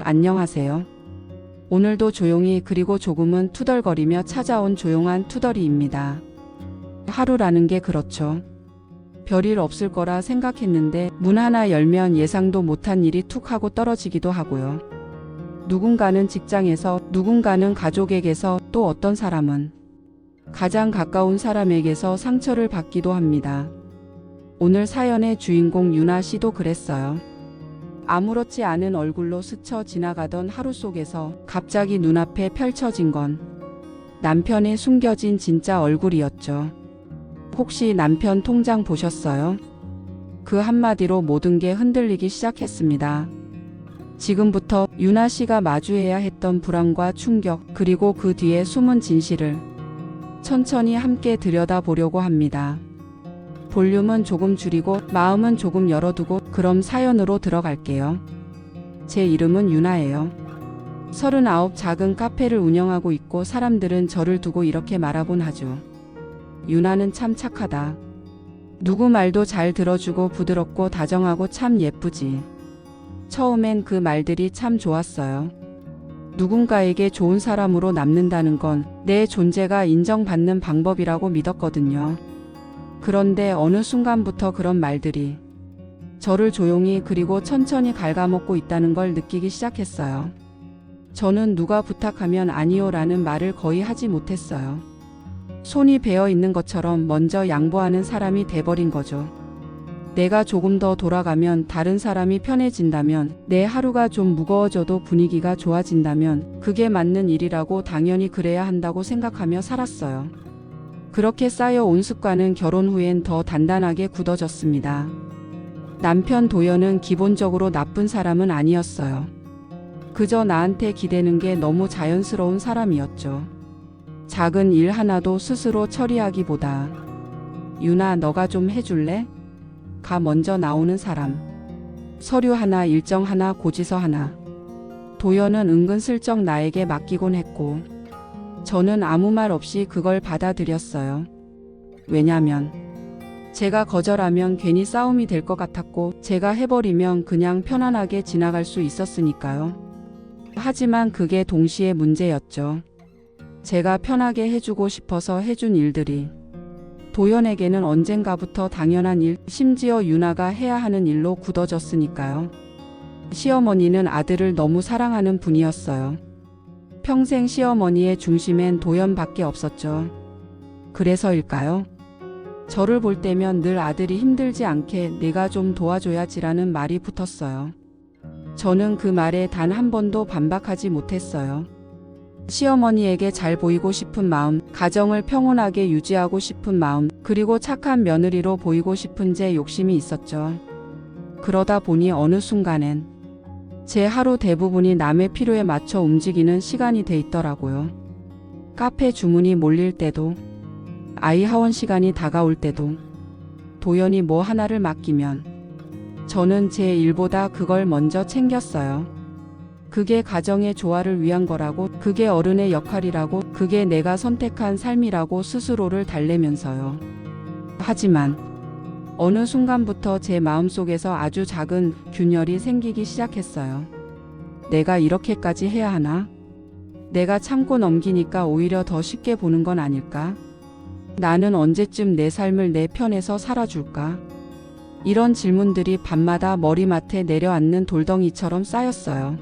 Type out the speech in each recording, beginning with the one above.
안녕하세요. 오늘도 조용히 그리고 조금은 투덜거리며 찾아온 조용한 투덜이입니다. 하루라는 게 그렇죠. 별일 없을 거라 생각했는데 문 하나 열면 예상도 못한 일이 툭 하고 떨어지기도 하고요. 누군가는 직장에서, 누군가는 가족에게서, 또 어떤 사람은 가장 가까운 사람에게서 상처를 받기도 합니다. 오늘 사연의 주인공 유나 씨도 그랬어요. 아무렇지 않은 얼굴로 스쳐 지나가던 하루 속에서 갑자기 눈앞에 펼쳐진 건 남편의 숨겨진 진짜 얼굴이었죠. 혹시 남편 통장 보셨어요? 그 한마디로 모든 게 흔들리기 시작했습니다. 지금부터 유나 씨가 마주해야 했던 불안과 충격, 그리고 그 뒤에 숨은 진실을 천천히 함께 들여다보려고 합니다. 볼륨은 조금 줄이고 마음은 조금 열어두고 그럼 사연으로 들어갈게요. 제 이름은 유나예요. 39 작은 카페를 운영하고 있고 사람들은 저를 두고 이렇게 말하곤 하죠. 유나는 참 착하다. 누구 말도 잘 들어주고 부드럽고 다정하고 참 예쁘지. 처음엔 그 말들이 참 좋았어요. 누군가에게 좋은 사람으로 남는다는 건 내 존재가 인정받는 방법이라고 믿었거든요. 그런데 어느 순간부터 그런 말들이 저를 조용히 그리고 천천히 갉아먹고 있다는 걸 느끼기 시작했어요. 저는 누가 부탁하면 아니요라는 말을 거의 하지 못했어요. 손이 베어 있는 것처럼 먼저 양보하는 사람이 돼버린 거죠. 내가 조금 더 돌아가면, 다른 사람이 편해진다면, 내 하루가 좀 무거워져도 분위기가 좋아진다면 그게 맞는 일이라고, 당연히 그래야 한다고 생각하며 살았어요. 그렇게 쌓여온 습관은 결혼 후엔 더 단단하게 굳어졌습니다. 남편 도연은 기본적으로 나쁜 사람은 아니었어요. 그저 나한테 기대는 게 너무 자연스러운 사람이었죠. 작은 일 하나도 스스로 처리하기보다 유나 너가 좀 해줄래? 가 먼저 나오는 사람. 서류 하나, 일정 하나, 고지서 하나. 도연은 은근슬쩍 나에게 맡기곤 했고 저는 아무 말 없이 그걸 받아들였어요. 왜냐면 제가 거절하면 괜히 싸움이 될 것 같았고 제가 해버리면 그냥 편안하게 지나갈 수 있었으니까요. 하지만 그게 동시에 문제였죠. 제가 편하게 해주고 싶어서 해준 일들이 도연에게는 언젠가부터 당연한 일, 심지어 유나가 해야 하는 일로 굳어졌으니까요. 시어머니는 아들을 너무 사랑하는 분이었어요. 평생 시어머니의 중심엔 도연밖에 없었죠. 그래서일까요? 저를 볼 때면 늘 아들이 힘들지 않게 내가 좀 도와줘야지라는 말이 붙었어요. 저는 그 말에 단 한 번도 반박하지 못했어요. 시어머니에게 잘 보이고 싶은 마음, 가정을 평온하게 유지하고 싶은 마음, 그리고 착한 며느리로 보이고 싶은 제 욕심이 있었죠. 그러다 보니 어느 순간엔 제 하루 대부분이 남의 필요에 맞춰 움직이는 시간이 돼 있더라고요. 카페 주문이 몰릴 때도, 아이 하원 시간이 다가올 때도, 도연이 뭐 하나를 맡기면 저는 제 일보다 그걸 먼저 챙겼어요. 그게 가정의 조화를 위한 거라고, 그게 어른의 역할이라고, 그게 내가 선택한 삶이라고 스스로를 달래면서요. 하지만 어느 순간부터 제 마음속에서 아주 작은 균열이 생기기 시작했어요. 내가 이렇게까지 해야 하나? 내가 참고 넘기니까 오히려 더 쉽게 보는 건 아닐까? 나는 언제쯤 내 삶을 내 편에서 살아줄까? 이런 질문들이 밤마다 머리맡에 내려앉는 돌덩이처럼 쌓였어요.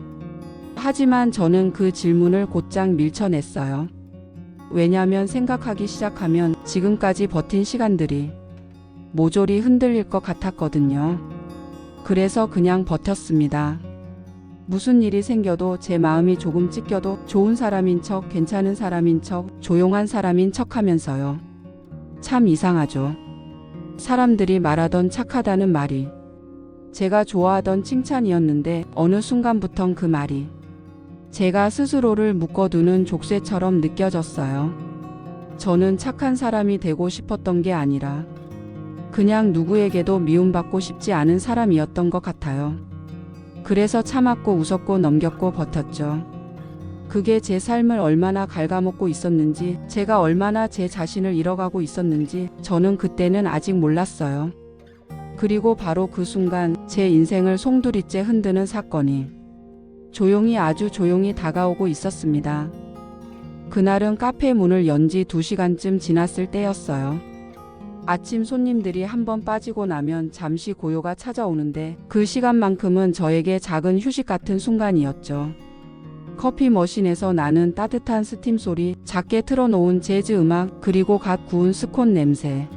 하지만 저는 그 질문을 곧장 밀쳐냈어요. 왜냐면 생각하기 시작하면 지금까지 버틴 시간들이 모조리 흔들릴 것 같았거든요. 그래서 그냥 버텼습니다. 무슨 일이 생겨도 제 마음이 조금 찢겨도 좋은 사람인 척, 괜찮은 사람인 척, 조용한 사람인 척 하면서요. 참 이상하죠. 사람들이 말하던 착하다는 말이 제가 좋아하던 칭찬이었는데 어느 순간부턴 그 말이 제가 스스로를 묶어두는 족쇄처럼 느껴졌어요. 저는 착한 사람이 되고 싶었던 게 아니라 그냥 누구에게도 미움받고 싶지 않은 사람이었던 것 같아요. 그래서 참았고 웃었고 넘겼고 버텼죠. 그게 제 삶을 얼마나 갉아먹고 있었는지, 제가 얼마나 제 자신을 잃어가고 있었는지 저는 그때는 아직 몰랐어요. 그리고 바로 그 순간 제 인생을 송두리째 흔드는 사건이 조용히 아주 조용히 다가오고 있었습니다. 그날은 카페 문을 연 지 2시간쯤 지났을 때였어요. 아침 손님들이 한번 빠지고 나면 잠시 고요가 찾아오는데 그 시간만큼은 저에게 작은 휴식 같은 순간이었죠. 커피 머신에서 나는 따뜻한 스팀 소리, 작게 틀어놓은 재즈 음악, 그리고 갓 구운 스콘 냄새.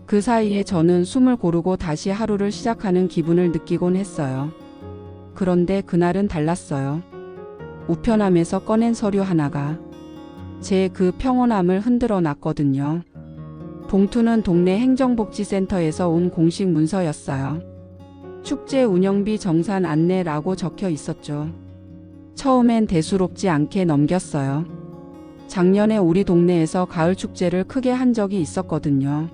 그 사이에 저는 숨을 고르고 다시 하루를 시작하는 기분을 느끼곤 했어요. 그런데 그날은 달랐어요. 우편함에서 꺼낸 서류 하나가 제 그 평온함을 흔들어 놨거든요. 봉투는 동네 행정복지센터에서 온 공식 문서였어요. 축제 운영비 정산 안내라고 적혀 있었죠. 처음엔 대수롭지 않게 넘겼어요. 작년에 우리 동네에서 가을 축제를 크게 한 적이 있었거든요.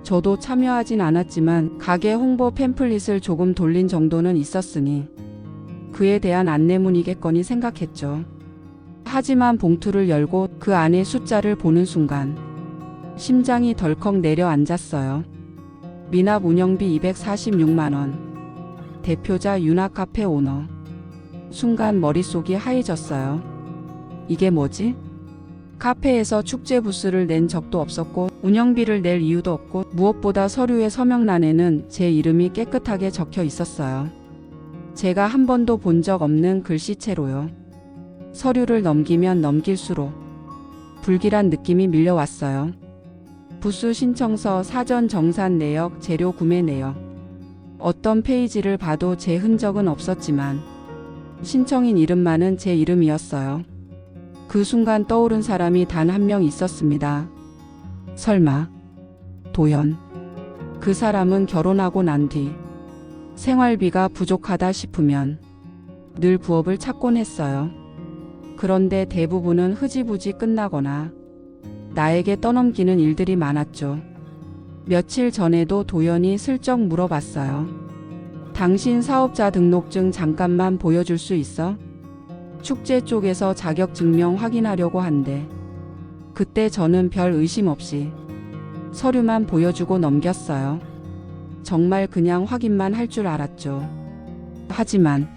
저도 참여하진 않았지만 가게 홍보 팸플릿을 조금 돌린 정도는 있었으니 그에 대한 안내문이겠거니 생각했죠. 하지만 봉투를 열고 그 안에 숫자를 보는 순간 심장이 덜컥 내려앉았어요. 미납 운영비 246만원. 대표자 윤아카페 오너. 순간 머릿속이 하얘졌어요. 이게 뭐지? 카페에서 축제 부스를 낸 적도 없었고 운영비를 낼 이유도 없고 무엇보다 서류의 서명란에는 제 이름이 깨끗하게 적혀 있었어요. 제가 한 번도 본 적 없는 글씨체로요. 서류를 넘기면 넘길수록 불길한 느낌이 밀려왔어요. 부스 신청서, 사전 정산 내역, 재료 구매 내역. 어떤 페이지를 봐도 제 흔적은 없었지만 신청인 이름만은 제 이름이었어요. 그 순간 떠오른 사람이 단 한 명 있었습니다. 설마 도연. 그 사람은 결혼하고 난 뒤 생활비가 부족하다 싶으면 늘 부업을 찾곤 했어요. 그런데 대부분은 흐지부지 끝나거나 나에게 떠넘기는 일들이 많았죠. 며칠 전에도 도연이 슬쩍 물어봤어요. 당신 사업자 등록증 잠깐만 보여줄 수 있어? 축제 쪽에서 자격증명 확인하려고 한대. 그때 저는 별 의심 없이 서류만 보여주고 넘겼어요. 정말 그냥 확인만 할 줄 알았죠. 하지만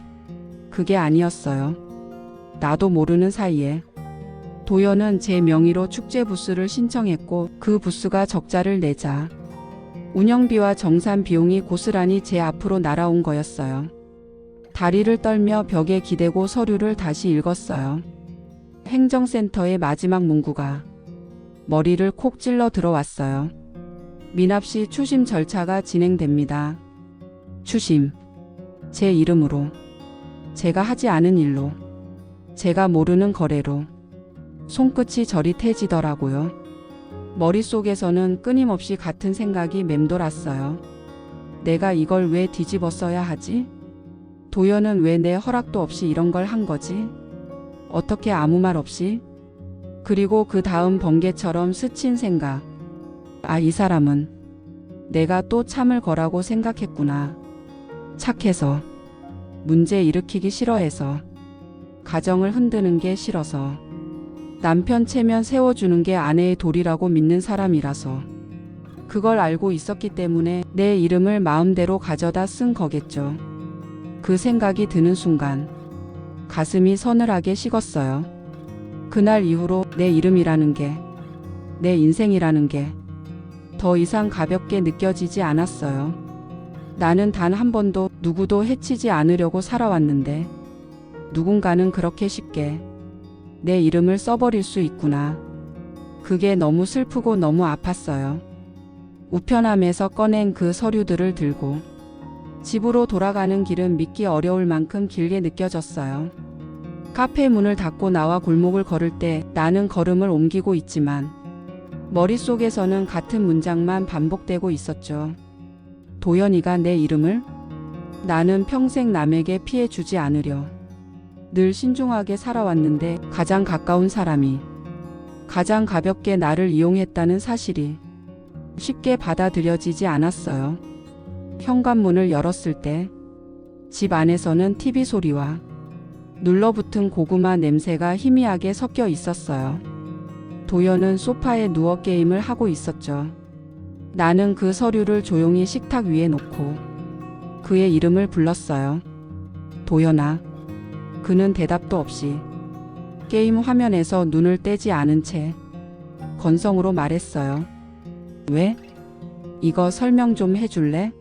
그게 아니었어요. 나도 모르는 사이에 도연은 제 명의로 축제 부스를 신청했고 그 부스가 적자를 내자 운영비와 정산 비용이 고스란히 제 앞으로 날아온 거였어요. 다리를 떨며 벽에 기대고 서류를 다시 읽었어요. 행정센터의 마지막 문구가 머리를 콕 찔러 들어왔어요. 미납시 추심 절차가 진행됩니다. 추심. 제 이름으로. 제가 하지 않은 일로. 제가 모르는 거래로. 손끝이 저릿해지더라고요. 머릿속에서는 끊임없이 같은 생각이 맴돌았어요. 내가 이걸 왜 뒤집어 써야 하지? 도연은 왜 내 허락도 없이 이런 걸 한 거지? 어떻게 아무 말 없이? 그리고 그 다음 번개처럼 스친 생각. 아, 이 사람은 내가 또 참을 거라고 생각했구나. 착해서. 문제 일으키기 싫어해서. 가정을 흔드는 게 싫어서. 남편 체면 세워주는 게 아내의 도리라고 믿는 사람이라서. 그걸 알고 있었기 때문에 내 이름을 마음대로 가져다 쓴 거겠죠. 그 생각이 드는 순간 가슴이 서늘하게 식었어요. 그날 이후로 내 이름이라는 게, 내 인생이라는 게 더 이상 가볍게 느껴지지 않았어요. 나는 단 한 번도 누구도 해치지 않으려고 살아왔는데 누군가는 그렇게 쉽게 내 이름을 써버릴 수 있구나. 그게 너무 슬프고 너무 아팠어요. 우편함에서 꺼낸 그 서류들을 들고 집으로 돌아가는 길은 믿기 어려울 만큼 길게 느껴졌어요. 카페 문을 닫고 나와 골목을 걸을 때 나는 걸음을 옮기고 있지만 머릿속에서는 같은 문장만 반복되고 있었죠. 도연이가 내 이름을? 나는 평생 남에게 피해 주지 않으려 늘 신중하게 살아왔는데 가장 가까운 사람이 가장 가볍게 나를 이용했다는 사실이 쉽게 받아들여지지 않았어요. 현관문을 열었을 때 집 안에서는 TV 소리와 눌러붙은 고구마 냄새가 희미하게 섞여 있었어요. 도연은 소파에 누워 게임을 하고 있었죠. 나는 그 서류를 조용히 식탁 위에 놓고 그의 이름을 불렀어요. 도연아. 그는 대답도 없이 게임 화면에서 눈을 떼지 않은 채 건성으로 말했어요. 왜? 이거 설명 좀 해줄래?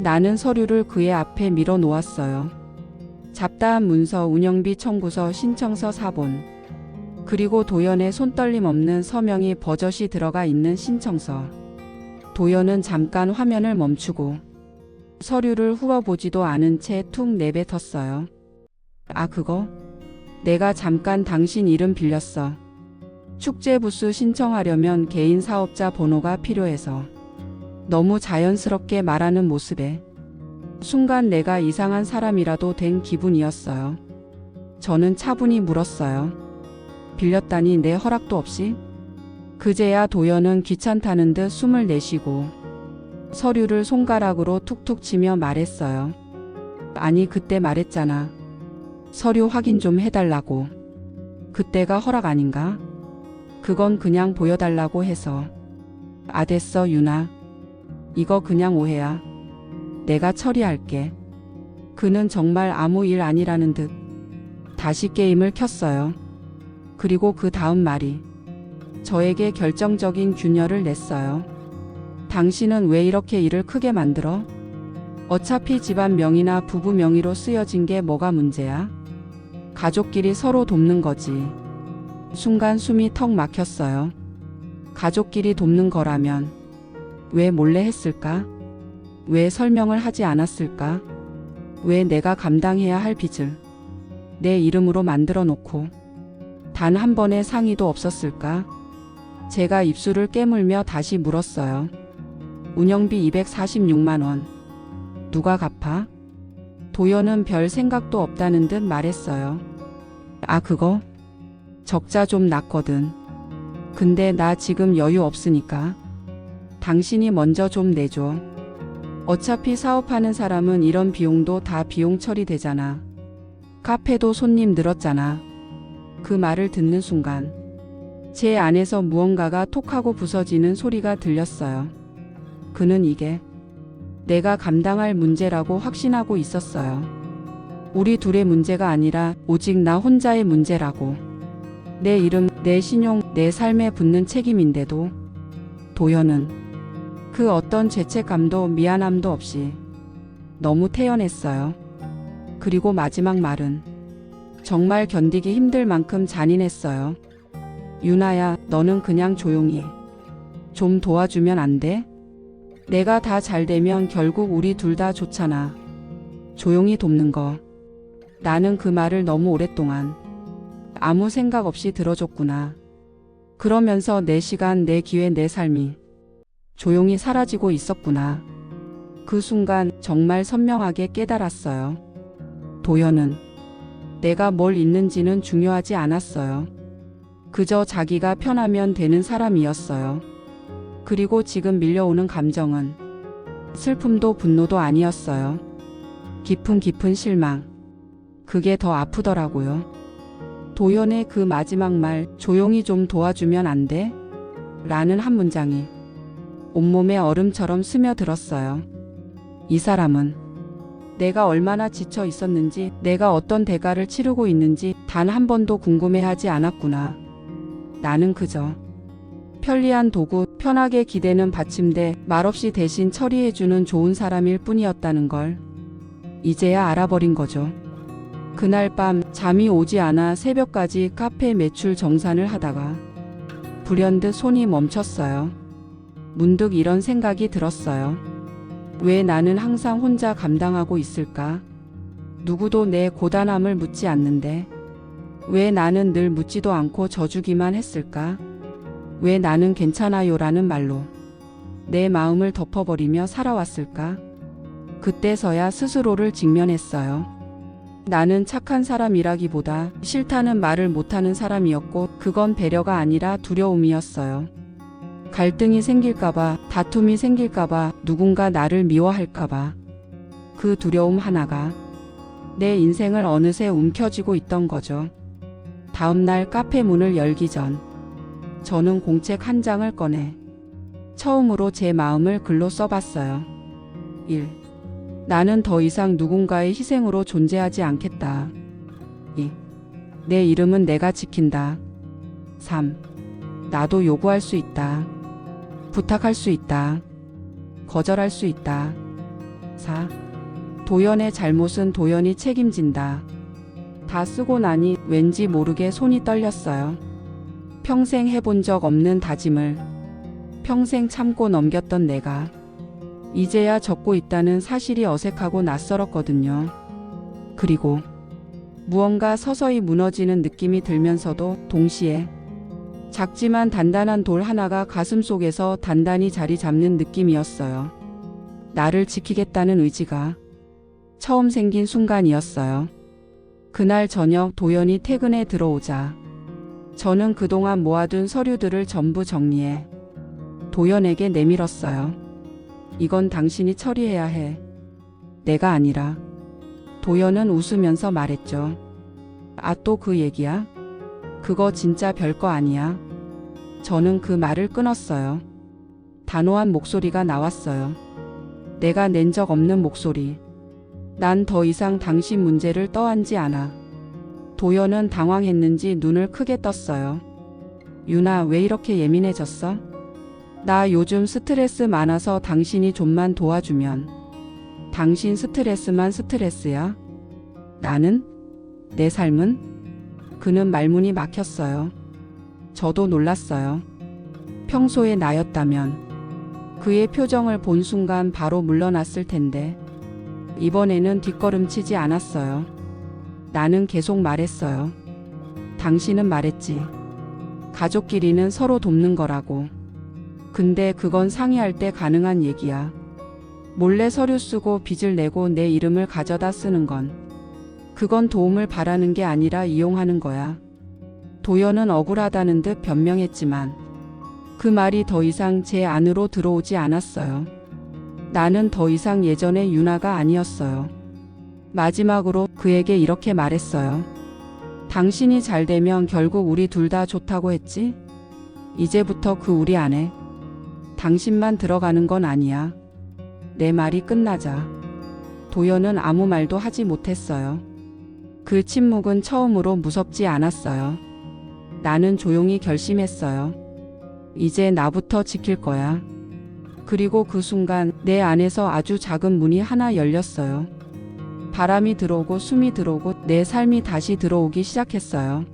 나는 서류를 그의 앞에 밀어 놓았어요. 잡다한 문서, 운영비 청구서, 신청서 4본. 그리고 도연의 손떨림 없는 서명이 버젓이 들어가 있는 신청서. 도연은 잠깐 화면을 멈추고 서류를 훑어보지도 않은 채 툭 내뱉었어요. 아, 그거? 내가 잠깐 당신 이름 빌렸어. 축제 부스 신청하려면 개인 사업자 번호가 필요해서. 너무 자연스럽게 말하는 모습에 순간 내가 이상한 사람이라도 된 기분이었어요. 저는 차분히 물었어요. 빌렸다니 내 허락도 없이? 그제야 도연은 귀찮다는 듯 숨을 내쉬고 서류를 손가락으로 툭툭 치며 말했어요. 아니, 그때 말했잖아. 서류 확인 좀 해달라고. 그때가 허락 아닌가? 그건 그냥 보여달라고 해서. 아, 됐어, 유나. 이거 그냥 오해야. 내가 처리할게. 그는 정말 아무 일 아니라는 듯 다시 게임을 켰어요. 그리고 그 다음 말이 저에게 결정적인 균열을 냈어요. 당신은 왜 이렇게 일을 크게 만들어? 어차피 집안 명의나 부부 명의로 쓰여진 게 뭐가 문제야? 가족끼리 서로 돕는 거지. 순간 숨이 턱 막혔어요. 가족끼리 돕는 거라면 왜 몰래 했을까? 왜 설명을 하지 않았을까? 왜 내가 감당해야 할 빚을 내 이름으로 만들어 놓고 단 한 번의 상의도 없었을까? 제가 입술을 깨물며 다시 물었어요. 운영비 246만 원. 누가 갚아? 도연은 별 생각도 없다는 듯 말했어요. 아, 그거? 적자 좀 났거든. 근데 나 지금 여유 없으니까. 당신이 먼저 좀 내줘. 어차피 사업하는 사람은 이런 비용도 다 비용 처리되잖아. 카페도 손님 늘었잖아. 그 말을 듣는 순간 제 안에서 무언가가 톡하고 부서지는 소리가 들렸어요. 그는 이게 내가 감당할 문제라고 확신하고 있었어요. 우리 둘의 문제가 아니라 오직 나 혼자의 문제라고. 내 이름, 내 신용, 내 삶에 붙는 책임인데도 도연은 그 어떤 죄책감도 미안함도 없이 너무 태연했어요. 그리고 마지막 말은 정말 견디기 힘들 만큼 잔인했어요. 유나야, 너는 그냥 조용히 좀 도와주면 안 돼? 내가 다 잘 되면 결국 우리 둘 다 좋잖아. 조용히 돕는 거. 나는 그 말을 너무 오랫동안 아무 생각 없이 들어줬구나. 그러면서 내 시간, 내 기회, 내 삶이 조용히 사라지고 있었구나. 그 순간 정말 선명하게 깨달았어요. 도연은 내가 뭘 잊는지는 중요하지 않았어요. 그저 자기가 편하면 되는 사람이었어요. 그리고 지금 밀려오는 감정은 슬픔도 분노도 아니었어요. 깊은 실망. 그게 더 아프더라고요. 도연의 그 마지막 말, 조용히 좀 도와주면 안 돼? 라는 한 문장이 온몸에 얼음처럼 스며들었어요. 이 사람은 내가 얼마나 지쳐 있었는지, 내가 어떤 대가를 치르고 있는지 단 한 번도 궁금해하지 않았구나. 나는 그저 편리한 도구, 편하게 기대는 받침대, 말없이 대신 처리해주는 좋은 사람일 뿐이었다는 걸 이제야 알아버린 거죠. 그날 밤 잠이 오지 않아 새벽까지 카페 매출 정산을 하다가 불현듯 손이 멈췄어요. 문득 이런 생각이 들었어요. 왜 나는 항상 혼자 감당하고 있을까? 누구도 내 고단함을 묻지 않는데 왜 나는 늘 묻지도 않고 져주기만 했을까? 왜 나는 괜찮아요라는 말로 내 마음을 덮어버리며 살아왔을까? 그때서야 스스로를 직면했어요. 나는 착한 사람이라기보다 싫다는 말을 못하는 사람이었고, 그건 배려가 아니라 두려움이었어요. 갈등이 생길까봐, 다툼이 생길까봐, 누군가 나를 미워할까봐. 그 두려움 하나가 내 인생을 어느새 움켜쥐고 있던 거죠. 다음날 카페 문을 열기 전 저는 공책 한 장을 꺼내 처음으로 제 마음을 글로 써봤어요. 1. 나는 더 이상 누군가의 희생으로 존재하지 않겠다. 2. 내 이름은 내가 지킨다. 3. 나도 요구할 수 있다. 부탁할 수 있다. 거절할 수 있다. 4. 도연의 잘못은 도연이 책임진다. 다 쓰고 나니 왠지 모르게 손이 떨렸어요. 평생 해본 적 없는 다짐을 평생 참고 넘겼던 내가 이제야 적고 있다는 사실이 어색하고 낯설었거든요. 그리고 무언가 서서히 무너지는 느낌이 들면서도 동시에 작지만 단단한 돌 하나가 가슴속에서 단단히 자리 잡는 느낌이었어요. 나를 지키겠다는 의지가 처음 생긴 순간이었어요. 그날 저녁 도연이 퇴근해 들어오자 저는 그동안 모아둔 서류들을 전부 정리해 도연에게 내밀었어요. 이건 당신이 처리해야 해. 내가 아니라. 도연은 웃으면서 말했죠. 아, 또 그 얘기야? 그거 진짜 별거 아니야. 저는 그 말을 끊었어요. 단호한 목소리가 나왔어요. 내가 낸 적 없는 목소리. 난 더 이상 당신 문제를 떠안지 않아. 도연은 당황했는지 눈을 크게 떴어요. 유나, 왜 이렇게 예민해졌어? 나 요즘 스트레스 많아서 당신이 좀만 도와주면. 당신 스트레스만 스트레스야? 나는? 내 삶은? 그는 말문이 막혔어요. 저도 놀랐어요. 평소의 나였다면 그의 표정을 본 순간 바로 물러났을 텐데 이번에는 뒷걸음치지 않았어요. 나는 계속 말했어요. 당신은 말했지. 가족끼리는 서로 돕는 거라고. 근데 그건 상의할 때 가능한 얘기야. 몰래 서류 쓰고 빚을 내고 내 이름을 가져다 쓰는 건 그건 도움을 바라는 게 아니라 이용하는 거야. 도연은 억울하다는 듯 변명했지만 그 말이 더 이상 제 안으로 들어오지 않았어요. 나는 더 이상 예전의 유나가 아니었어요. 마지막으로 그에게 이렇게 말했어요. 당신이 잘 되면 결국 우리 둘 다 좋다고 했지? 이제부터 그 우리 안에 당신만 들어가는 건 아니야. 내 말이 끝나자 도연은 아무 말도 하지 못했어요. 그 침묵은 처음으로 무섭지 않았어요. 나는 조용히 결심했어요. 이제 나부터 지킬 거야. 그리고 그 순간 내 안에서 아주 작은 문이 하나 열렸어요. 바람이 들어오고 숨이 들어오고 내 삶이 다시 들어오기 시작했어요.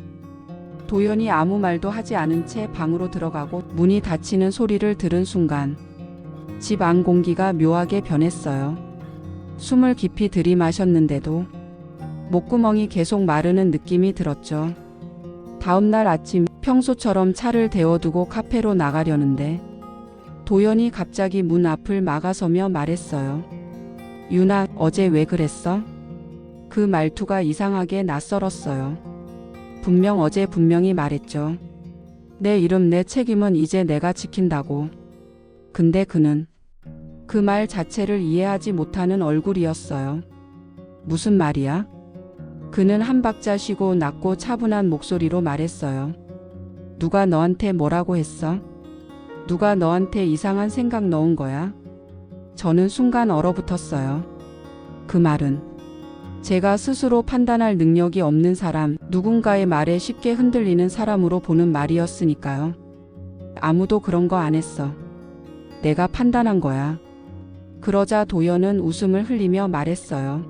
도연이 아무 말도 하지 않은 채 방으로 들어가고 문이 닫히는 소리를 들은 순간 집 안 공기가 묘하게 변했어요. 숨을 깊이 들이마셨는데도 목구멍이 계속 마르는 느낌이 들었죠. 다음날 아침 평소처럼 차를 데워두고 카페로 나가려는데 도연이 갑자기 문 앞을 막아서며 말했어요. 유나, 어제 왜 그랬어? 그 말투가 이상하게 낯설었어요. 어제 분명히 말했죠. 내 이름 내 책임은 이제 내가 지킨다고. 근데 그는 그 말 자체를 이해하지 못하는 얼굴이었어요. 무슨 말이야? 그는 한 박자 쉬고 낮고 차분한 목소리로 말했어요. 누가 너한테 뭐라고 했어? 누가 너한테 이상한 생각 넣은 거야? 저는 순간 얼어붙었어요. 그 말은 제가 스스로 판단할 능력이 없는 사람, 누군가의 말에 쉽게 흔들리는 사람으로 보는 말이었으니까요. 아무도 그런 거 안 했어. 내가 판단한 거야. 그러자 도연은 웃음을 흘리며 말했어요.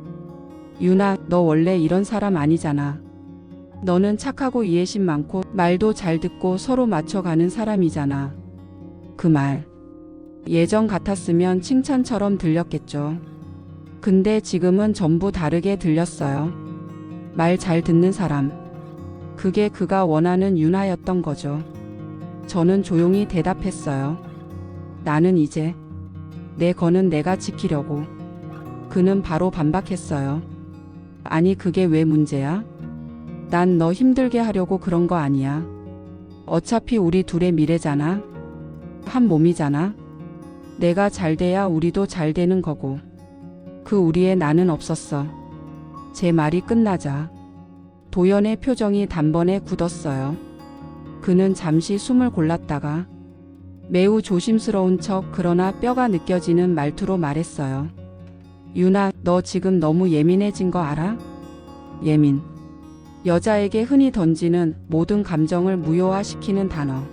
유나, 너 원래 이런 사람 아니잖아. 너는 착하고 이해심 많고 말도 잘 듣고 서로 맞춰가는 사람이잖아. 그 말 예전 같았으면 칭찬처럼 들렸겠죠. 근데 지금은 전부 다르게 들렸어요. 말 잘 듣는 사람. 그게 그가 원하는 유나였던 거죠. 저는 조용히 대답했어요. 나는 이제 내 거는 내가 지키려고. 그는 바로 반박했어요. 아니, 그게 왜 문제야? 난 너 힘들게 하려고 그런 거 아니야. 어차피 우리 둘의 미래잖아. 한 몸이잖아. 내가 잘 돼야 우리도 잘 되는 거고. 그 우리의 나는 없었어. 제 말이 끝나자 도연의 표정이 단번에 굳었어요. 그는 잠시 숨을 골랐다가 매우 조심스러운 척 그러나 뼈가 느껴지는 말투로 말했어요. 유나, 너 지금 너무 예민해진 거 알아? 예민. 여자에게 흔히 던지는 모든 감정을 무효화시키는 단어.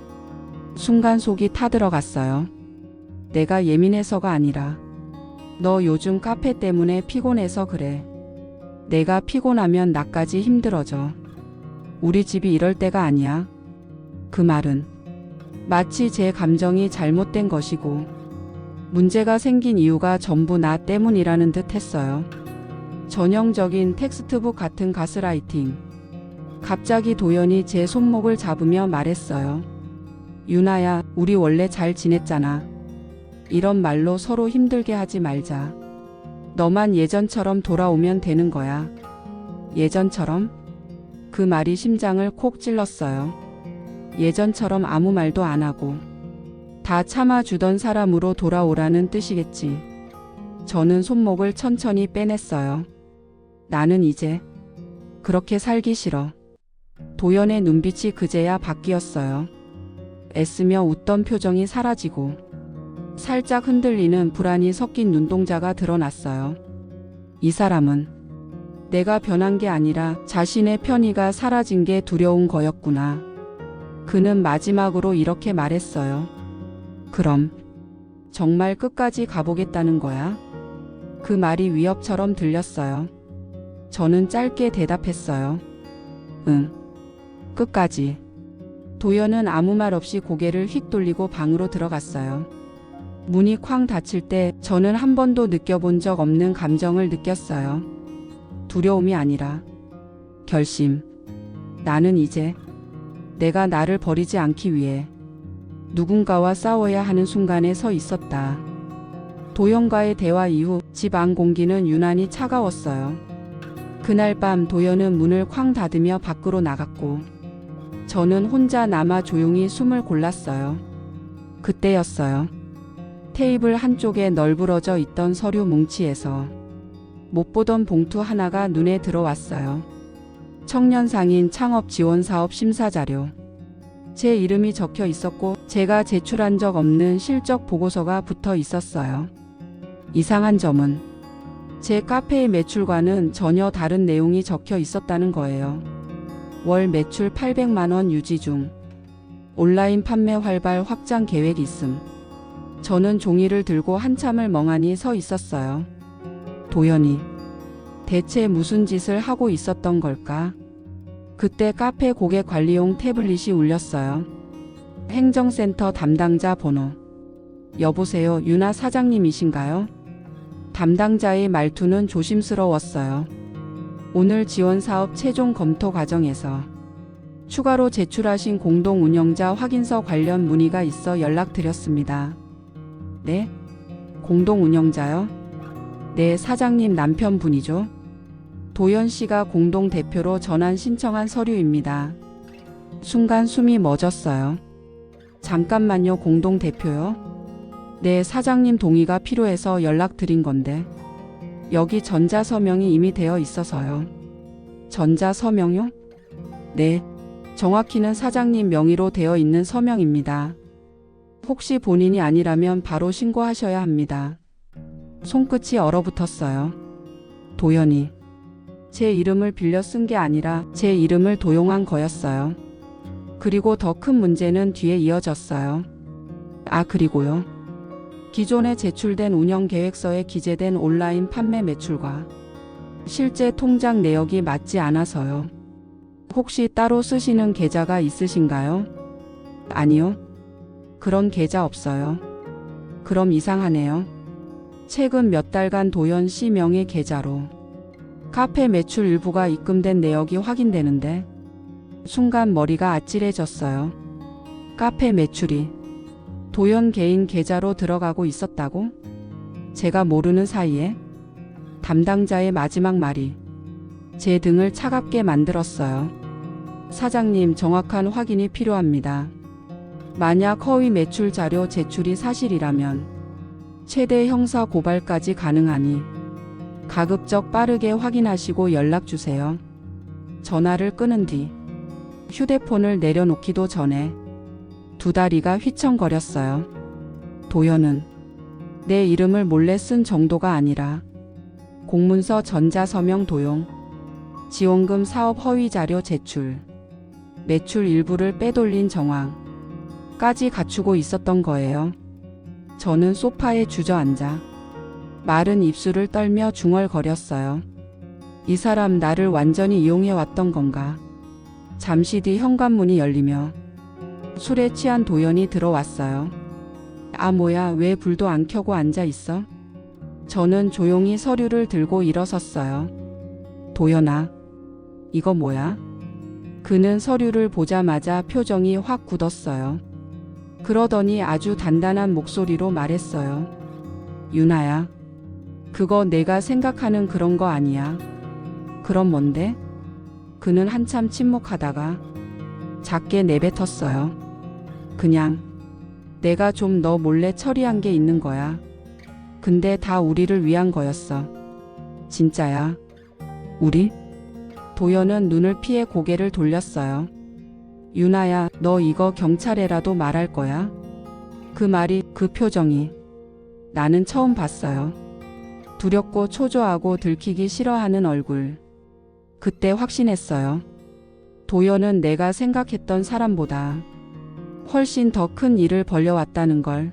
순간 속이 타들어갔어요. 내가 예민해서가 아니라 너 요즘 카페 때문에 피곤해서 그래. 내가 피곤하면 나까지 힘들어져. 우리 집이 이럴 때가 아니야. 그 말은 마치 제 감정이 잘못된 것이고 문제가 생긴 이유가 전부 나 때문이라는 듯 했어요. 전형적인 텍스트북 같은 가스라이팅. 갑자기 도연이 제 손목을 잡으며 말했어요. 유나야, 우리 원래 잘 지냈잖아. 이런 말로 서로 힘들게 하지 말자. 너만 예전처럼 돌아오면 되는 거야. 예전처럼? 그 말이 심장을 콕 찔렀어요. 예전처럼 아무 말도 안 하고 다 참아주던 사람으로 돌아오라는 뜻이겠지. 저는 손목을 천천히 빼냈어요. 나는 이제 그렇게 살기 싫어. 도연의 눈빛이 그제야 바뀌었어요. 애쓰며 웃던 표정이 사라지고 살짝 흔들리는 불안이 섞인 눈동자가 드러났어요. 이 사람은 내가 변한 게 아니라 자신의 편의가 사라진 게 두려운 거였구나. 그는 마지막으로 이렇게 말했어요. 그럼 정말 끝까지 가보겠다는 거야? 그 말이 위협처럼 들렸어요. 저는 짧게 대답했어요. 응, 끝까지. 도연은 아무 말 없이 고개를 휙 돌리고 방으로 들어갔어요. 문이 쾅 닫힐 때 저는 한 번도 느껴본 적 없는 감정을 느꼈어요. 두려움이 아니라 결심. 나는 이제 내가 나를 버리지 않기 위해 누군가와 싸워야 하는 순간에 서 있었다. 도연과의 대화 이후 집 안 공기는 유난히 차가웠어요. 그날 밤 도연은 문을 쾅 닫으며 밖으로 나갔고 저는 혼자 남아 조용히 숨을 골랐어요. 그때였어요. 테이블 한쪽에 널브러져 있던 서류 뭉치에서 못 보던 봉투 하나가 눈에 들어왔어요. 청년상인 창업지원사업 심사자료. 제 이름이 적혀 있었고 제가 제출한 적 없는 실적 보고서가 붙어 있었어요. 이상한 점은 제 카페의 매출과는 전혀 다른 내용이 적혀 있었다는 거예요. 월 매출 800만 원 유지 중. 온라인 판매 활발 확장 계획 있음. 저는 종이를 들고 한참을 멍하니 서 있었어요. 도연이 대체 무슨 짓을 하고 있었던 걸까? 그때 카페 고객 관리용 태블릿이 울렸어요. 행정센터 담당자 번호. 여보세요, 유나 사장님이신가요? 담당자의 말투는 조심스러웠어요. 오늘 지원사업 최종 검토 과정에서 추가로 제출하신 공동운영자 확인서 관련 문의가 있어 연락드렸습니다. 네? 공동운영자요? 네, 사장님 남편분이죠. 도연 씨가 공동대표로 전환 신청한 서류입니다. 순간 숨이 멎었어요. 잠깐만요, 공동대표요? 네, 사장님 동의가 필요해서 연락드린 건데. 여기 전자서명이 이미 되어 있어서요. 전자서명요? 네, 정확히는 사장님 명의로 되어 있는 서명입니다. 혹시 본인이 아니라면 바로 신고하셔야 합니다. 손끝이 얼어붙었어요. 도연이 제 이름을 빌려 쓴 게 아니라 제 이름을 도용한 거였어요. 그리고 더 큰 문제는 뒤에 이어졌어요. 아, 그리고요. 기존에 제출된 운영계획서에 기재된 온라인 판매 매출과 실제 통장 내역이 맞지 않아서요. 혹시 따로 쓰시는 계좌가 있으신가요? 아니요. 그런 계좌 없어요. 그럼 이상하네요. 최근 몇 달간 도연 씨 명의 계좌로 카페 매출 일부가 입금된 내역이 확인되는데 순간 머리가 아찔해졌어요. 카페 매출이 도연 개인 계좌로 들어가고 있었다고? 제가 모르는 사이에? 담당자의 마지막 말이 제 등을 차갑게 만들었어요. 사장님, 정확한 확인이 필요합니다. 만약 허위 매출 자료 제출이 사실이라면 최대 형사 고발까지 가능하니 가급적 빠르게 확인하시고 연락주세요. 전화를 끊은 뒤 휴대폰을 내려놓기도 전에 두 다리가 휘청거렸어요. 도연은 내 이름을 몰래 쓴 정도가 아니라 공문서 전자서명 도용, 지원금 사업 허위 자료 제출, 매출 일부를 빼돌린 정황까지 갖추고 있었던 거예요. 저는 소파에 주저앉아 마른 입술을 떨며 중얼거렸어요. 이 사람 나를 완전히 이용해 왔던 건가? 잠시 뒤 현관문이 열리며 술에 취한 도연이 들어왔어요. 아 뭐야, 왜 불도 안 켜고 앉아 있어? 저는 조용히 서류를 들고 일어섰어요. 도연아, 이거 뭐야? 그는 서류를 보자마자 표정이 확 굳었어요. 그러더니 아주 단단한 목소리로 말했어요. 유나야, 그거 내가 생각하는 그런 거 아니야. 그럼 뭔데? 그는 한참 침묵하다가 작게 내뱉었어요. 그냥 내가 좀 너 몰래 처리한 게 있는 거야. 근데 다 우리를 위한 거였어. 진짜야. 우리? 도연은 눈을 피해 고개를 돌렸어요. 유나야, 너 이거 경찰에라도 말할 거야? 그 말이, 그 표정이 나는 처음 봤어요. 두렵고 초조하고 들키기 싫어하는 얼굴. 그때 확신했어요. 도연은 내가 생각했던 사람보다 훨씬 더 큰 일을 벌려왔다는 걸.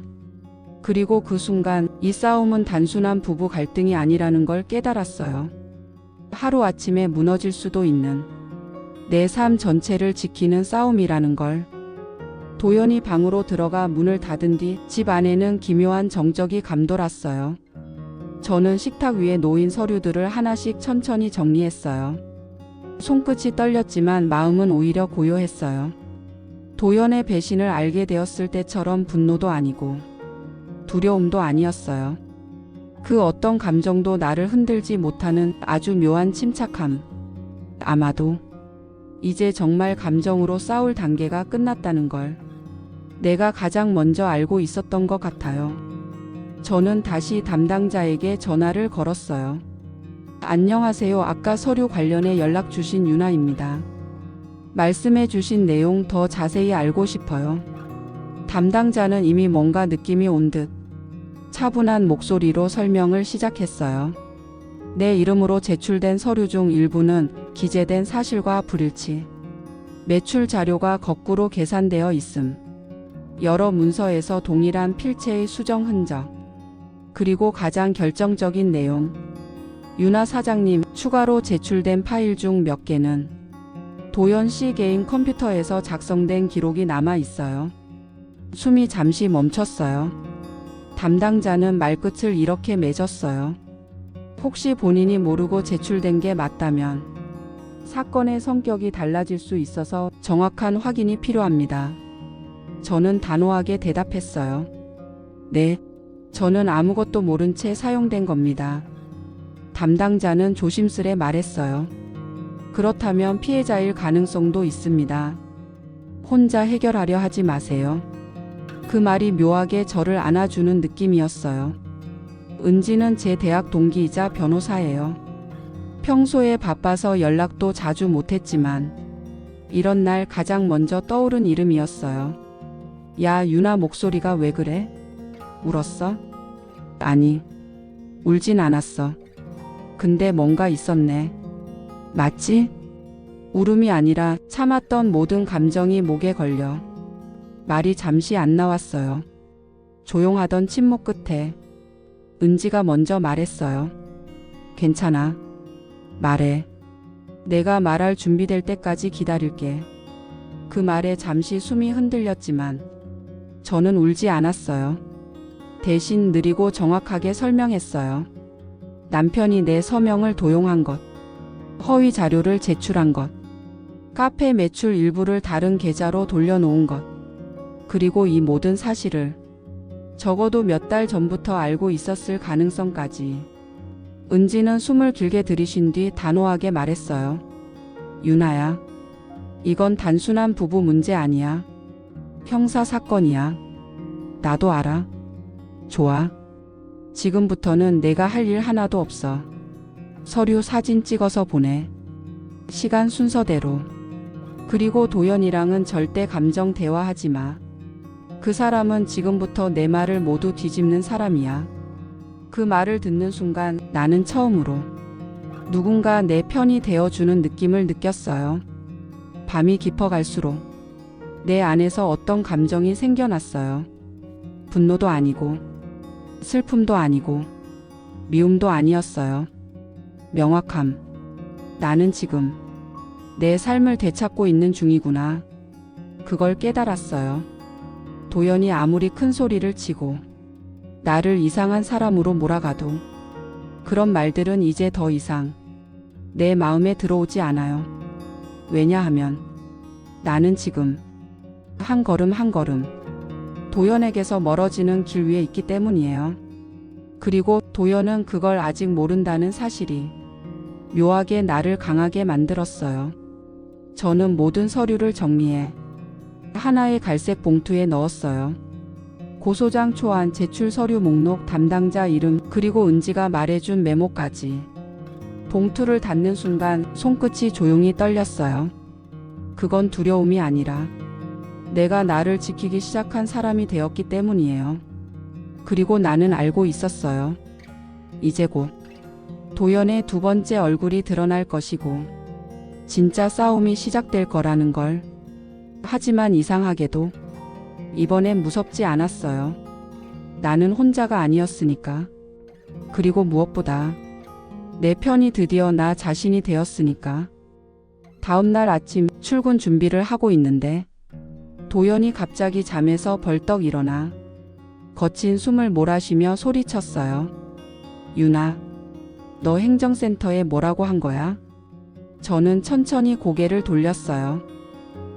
그리고 그 순간 이 싸움은 단순한 부부 갈등이 아니라는 걸 깨달았어요. 하루아침에 무너질 수도 있는 내 삶 전체를 지키는 싸움이라는 걸. 도연이 방으로 들어가 문을 닫은 뒤 집 안에는 기묘한 정적이 감돌았어요. 저는 식탁 위에 놓인 서류들을 하나씩 천천히 정리했어요. 손끝이 떨렸지만 마음은 오히려 고요했어요. 도연의 배신을 알게 되었을 때처럼 분노도 아니고 두려움도 아니었어요. 그 어떤 감정도 나를 흔들지 못하는 아주 묘한 침착함. 아마도 이제 정말 감정으로 싸울 단계가 끝났다는 걸 내가 가장 먼저 알고 있었던 것 같아요. 저는 다시 담당자에게 전화를 걸었어요. 안녕하세요. 아까 서류 관련해 연락 주신 유나입니다. 말씀해 주신 내용 더 자세히 알고 싶어요. 담당자는 이미 뭔가 느낌이 온 듯 차분한 목소리로 설명을 시작했어요. 내 이름으로 제출된 서류 중 일부는 기재된 사실과 불일치. 매출 자료가 거꾸로 계산되어 있음. 여러 문서에서 동일한 필체의 수정 흔적. 그리고 가장 결정적인 내용. 유나 사장님, 추가로 제출된 파일 중 몇 개는 도연 씨 개인 컴퓨터에서 작성된 기록이 남아 있어요. 숨이 잠시 멈췄어요. 담당자는 말끝을 이렇게 맺었어요. 혹시 본인이 모르고 제출된 게 맞다면 사건의 성격이 달라질 수 있어서 정확한 확인이 필요합니다. 저는 단호하게 대답했어요. 네, 저는 아무것도 모른 채 사용된 겁니다. 담당자는 조심스레 말했어요. 그렇다면 피해자일 가능성도 있습니다. 혼자 해결하려 하지 마세요. 그 말이 묘하게 저를 안아주는 느낌이었어요. 은지는 제 대학 동기이자 변호사예요. 평소에 바빠서 연락도 자주 못했지만 이런 날 가장 먼저 떠오른 이름이었어요. 야, 유나, 목소리가 왜 그래? 울었어? 아니, 울진 않았어. 근데 뭔가 있었네. 맞지? 울음이 아니라 참았던 모든 감정이 목에 걸려 말이 잠시 안 나왔어요. 조용하던 침묵 끝에 은지가 먼저 말했어요. 괜찮아. 말해. 내가 말할 준비될 때까지 기다릴게. 그 말에 잠시 숨이 흔들렸지만 저는 울지 않았어요. 대신 느리고 정확하게 설명했어요. 남편이 내 서명을 도용한 것, 허위 자료를 제출한 것, 카페 매출 일부를 다른 계좌로 돌려놓은 것, 그리고 이 모든 사실을 적어도 몇 달 전부터 알고 있었을 가능성까지. 은지는 숨을 길게 들이쉰 뒤 단호하게 말했어요. 유나야, 이건 단순한 부부 문제 아니야. 형사 사건이야. 나도 알아. 좋아. 지금부터는 내가 할 일 하나도 없어. 서류 사진 찍어서 보내. 시간 순서대로. 그리고 도연이랑은 절대 감정 대화하지 마. 그 사람은 지금부터 내 말을 모두 뒤집는 사람이야. 그 말을 듣는 순간 나는 처음으로 누군가 내 편이 되어주는 느낌을 느꼈어요. 밤이 깊어갈수록 내 안에서 어떤 감정이 생겨났어요. 분노도 아니고 슬픔도 아니고 미움도 아니었어요. 명확함. 나는 지금 내 삶을 되찾고 있는 중이구나. 그걸 깨달았어요. 도연이 아무리 큰 소리를 치고 나를 이상한 사람으로 몰아가도 그런 말들은 이제 더 이상 내 마음에 들어오지 않아요. 왜냐하면 나는 지금 한 걸음 한 걸음 도연에게서 멀어지는 길 위에 있기 때문이에요. 그리고 도연은 그걸 아직 모른다는 사실이 묘하게 나를 강하게 만들었어요. 저는 모든 서류를 정리해 하나의 갈색 봉투에 넣었어요. 고소장 초안, 제출 서류 목록, 담당자 이름, 그리고 은지가 말해준 메모까지. 봉투를 닫는 순간 손끝이 조용히 떨렸어요. 그건 두려움이 아니라 내가 나를 지키기 시작한 사람이 되었기 때문이에요. 그리고 나는 알고 있었어요. 이제 곧 도연의 두 번째 얼굴이 드러날 것이고 진짜 싸움이 시작될 거라는 걸. 하지만 이상하게도 이번엔 무섭지 않았어요. 나는 혼자가 아니었으니까. 그리고 무엇보다 내 편이 드디어 나 자신이 되었으니까. 다음날 아침 출근 준비를 하고 있는데 도연이 갑자기 잠에서 벌떡 일어나 거친 숨을 몰아쉬며 소리쳤어요. 유나, 너 행정센터에 뭐라고 한 거야? 저는 천천히 고개를 돌렸어요.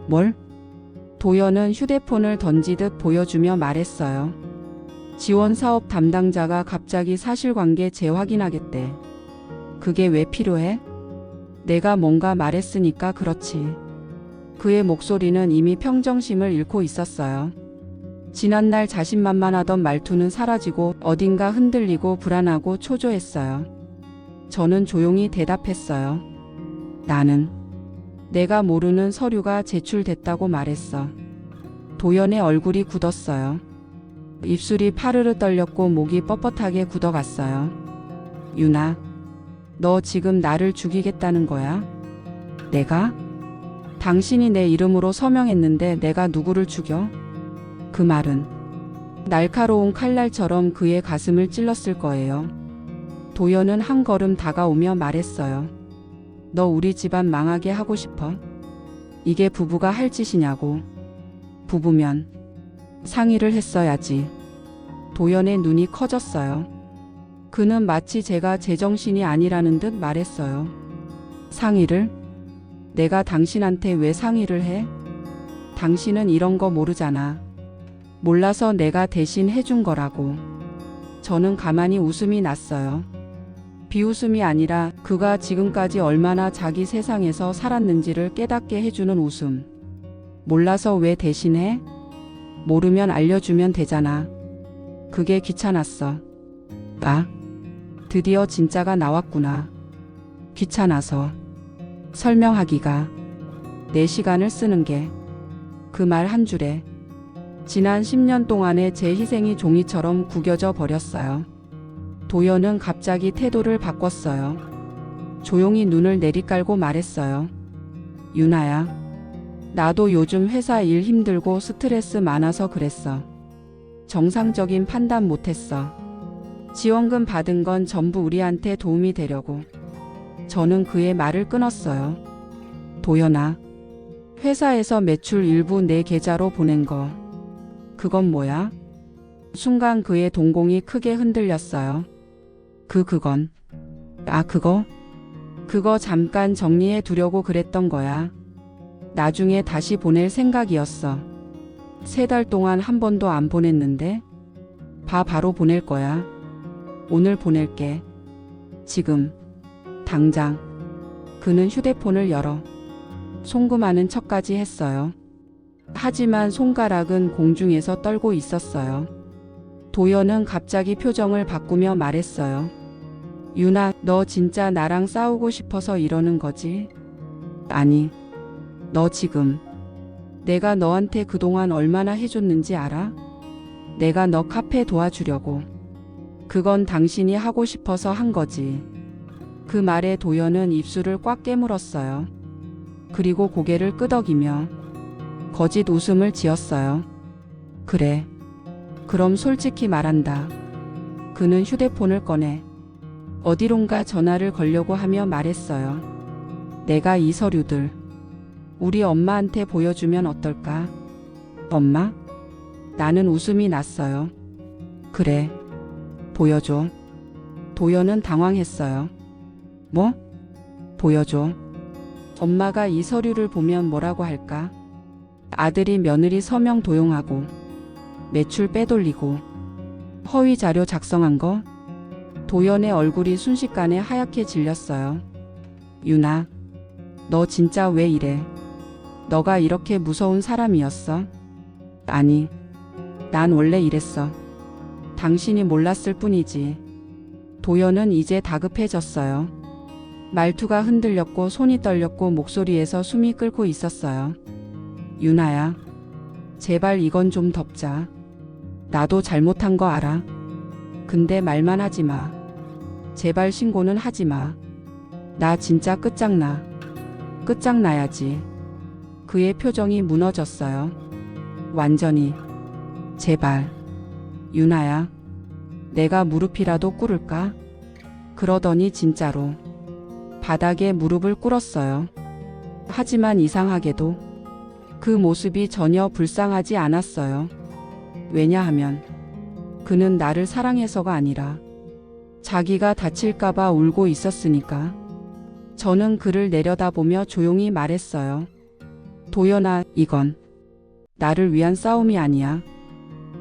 뭘? 도연은 휴대폰을 던지듯 보여주며 말했어요. 지원사업 담당자가 갑자기 사실관계 재확인하겠대. 그게 왜 필요해? 내가 뭔가 말했으니까 그렇지. 그의 목소리는 이미 평정심을 잃고 있었어요. 지난날 자신만만하던 말투는 사라지고 어딘가 흔들리고 불안하고 초조했어요. 저는 조용히 대답했어요. 나는 내가 모르는 서류가 제출됐다고 말했어. 도연의 얼굴이 굳었어요. 입술이 파르르 떨렸고 목이 뻣뻣하게 굳어갔어요. 유나, 너 지금 나를 죽이겠다는 거야? 내가? 당신이 내 이름으로 서명했는데 내가 누구를 죽여? 그 말은 날카로운 칼날처럼 그의 가슴을 찔렀을 거예요. 도연은 한 걸음 다가오며 말했어요. 너 우리 집안 망하게 하고 싶어? 이게 부부가 할 짓이냐고. 부부면 상의를 했어야지. 도연의 눈이 커졌어요. 그는 마치 제가 제정신이 아니라는 듯 말했어요. 상의를? 내가 당신한테 왜 상의를 해? 당신은 이런 거 모르잖아. 몰라서 내가 대신 해준 거라고. 저는 가만히 웃음이 났어요. 비웃음이 아니라 그가 지금까지 얼마나 자기 세상에서 살았는지를 깨닫게 해주는 웃음. 몰라서 왜 대신해? 모르면 알려주면 되잖아. 그게 귀찮았어. 아, 드디어 진짜가 나왔구나. 귀찮아서 설명하기가. 내 시간을 쓰는 게. 그 말 한 줄에 지난 10년 동안의 제 희생이 종이처럼 구겨져 버렸어요. 도연은 갑자기 태도를 바꿨어요. 조용히 눈을 내리깔고 말했어요. 유나야, 나도 요즘 회사 일 힘들고 스트레스 많아서 그랬어. 정상적인 판단 못했어. 지원금 받은 건 전부 우리한테 도움이 되려고. 저는 그의 말을 끊었어요. 도연아, 회사에서 매출 일부 내 계좌로 보낸 거. 그건 뭐야? 순간 그의 동공이 크게 흔들렸어요. 그건. 아, 그거 잠깐 정리해 두려고 그랬던 거야. 나중에 다시 보낼 생각이었어. 3달 동안 한 번도 안 보냈는데. 바로 보낼 거야. 오늘 보낼게. 지금. 당장. 그는 휴대폰을 열어 송금하는 척까지 했어요. 하지만 손가락은 공중에서 떨고 있었어요. 도연은 갑자기 표정을 바꾸며 말했어요. 유나, 너 진짜 나랑 싸우고 싶어서 이러는 거지? 아니, 너 지금 내가 너한테 그동안 얼마나 해줬는지 알아? 내가 너 카페 도와주려고. 그건 당신이 하고 싶어서 한 거지. 그 말에 도연은 입술을 꽉 깨물었어요. 그리고 고개를 끄덕이며 거짓 웃음을 지었어요. 그래. 그럼 솔직히 말한다. 그는 휴대폰을 꺼내 어디론가 전화를 걸려고 하며 말했어요. 내가 이 서류들 우리 엄마한테 보여주면 어떨까? 엄마? 나는 웃음이 났어요. 그래. 보여줘. 도연은 당황했어요. 뭐? 보여줘. 엄마가 이 서류를 보면 뭐라고 할까? 아들이 며느리 서명 도용하고 매출 빼돌리고 허위 자료 작성한 거? 도연의 얼굴이 순식간에 하얗게 질렸어요. 유나, 너 진짜 왜 이래? 너가 이렇게 무서운 사람이었어? 아니, 난 원래 이랬어. 당신이 몰랐을 뿐이지. 도연은 이제 다급해졌어요. 말투가 흔들렸고 손이 떨렸고 목소리에서 숨이 끓고 있었어요. 유나야, 제발 이건 좀 덮자. 나도 잘못한 거 알아. 근데 말만 하지 마. 제발 신고는 하지 마. 나 진짜 끝장나. 끝장나야지. 그의 표정이 무너졌어요. 완전히. 제발. 유나야, 내가 무릎이라도 꿇을까? 그러더니 진짜로 바닥에 무릎을 꿇었어요. 하지만 이상하게도 그 모습이 전혀 불쌍하지 않았어요. 왜냐하면 그는 나를 사랑해서가 아니라 자기가 다칠까봐 울고 있었으니까. 저는 그를 내려다보며 조용히 말했어요. 도연아, 이건 나를 위한 싸움이 아니야.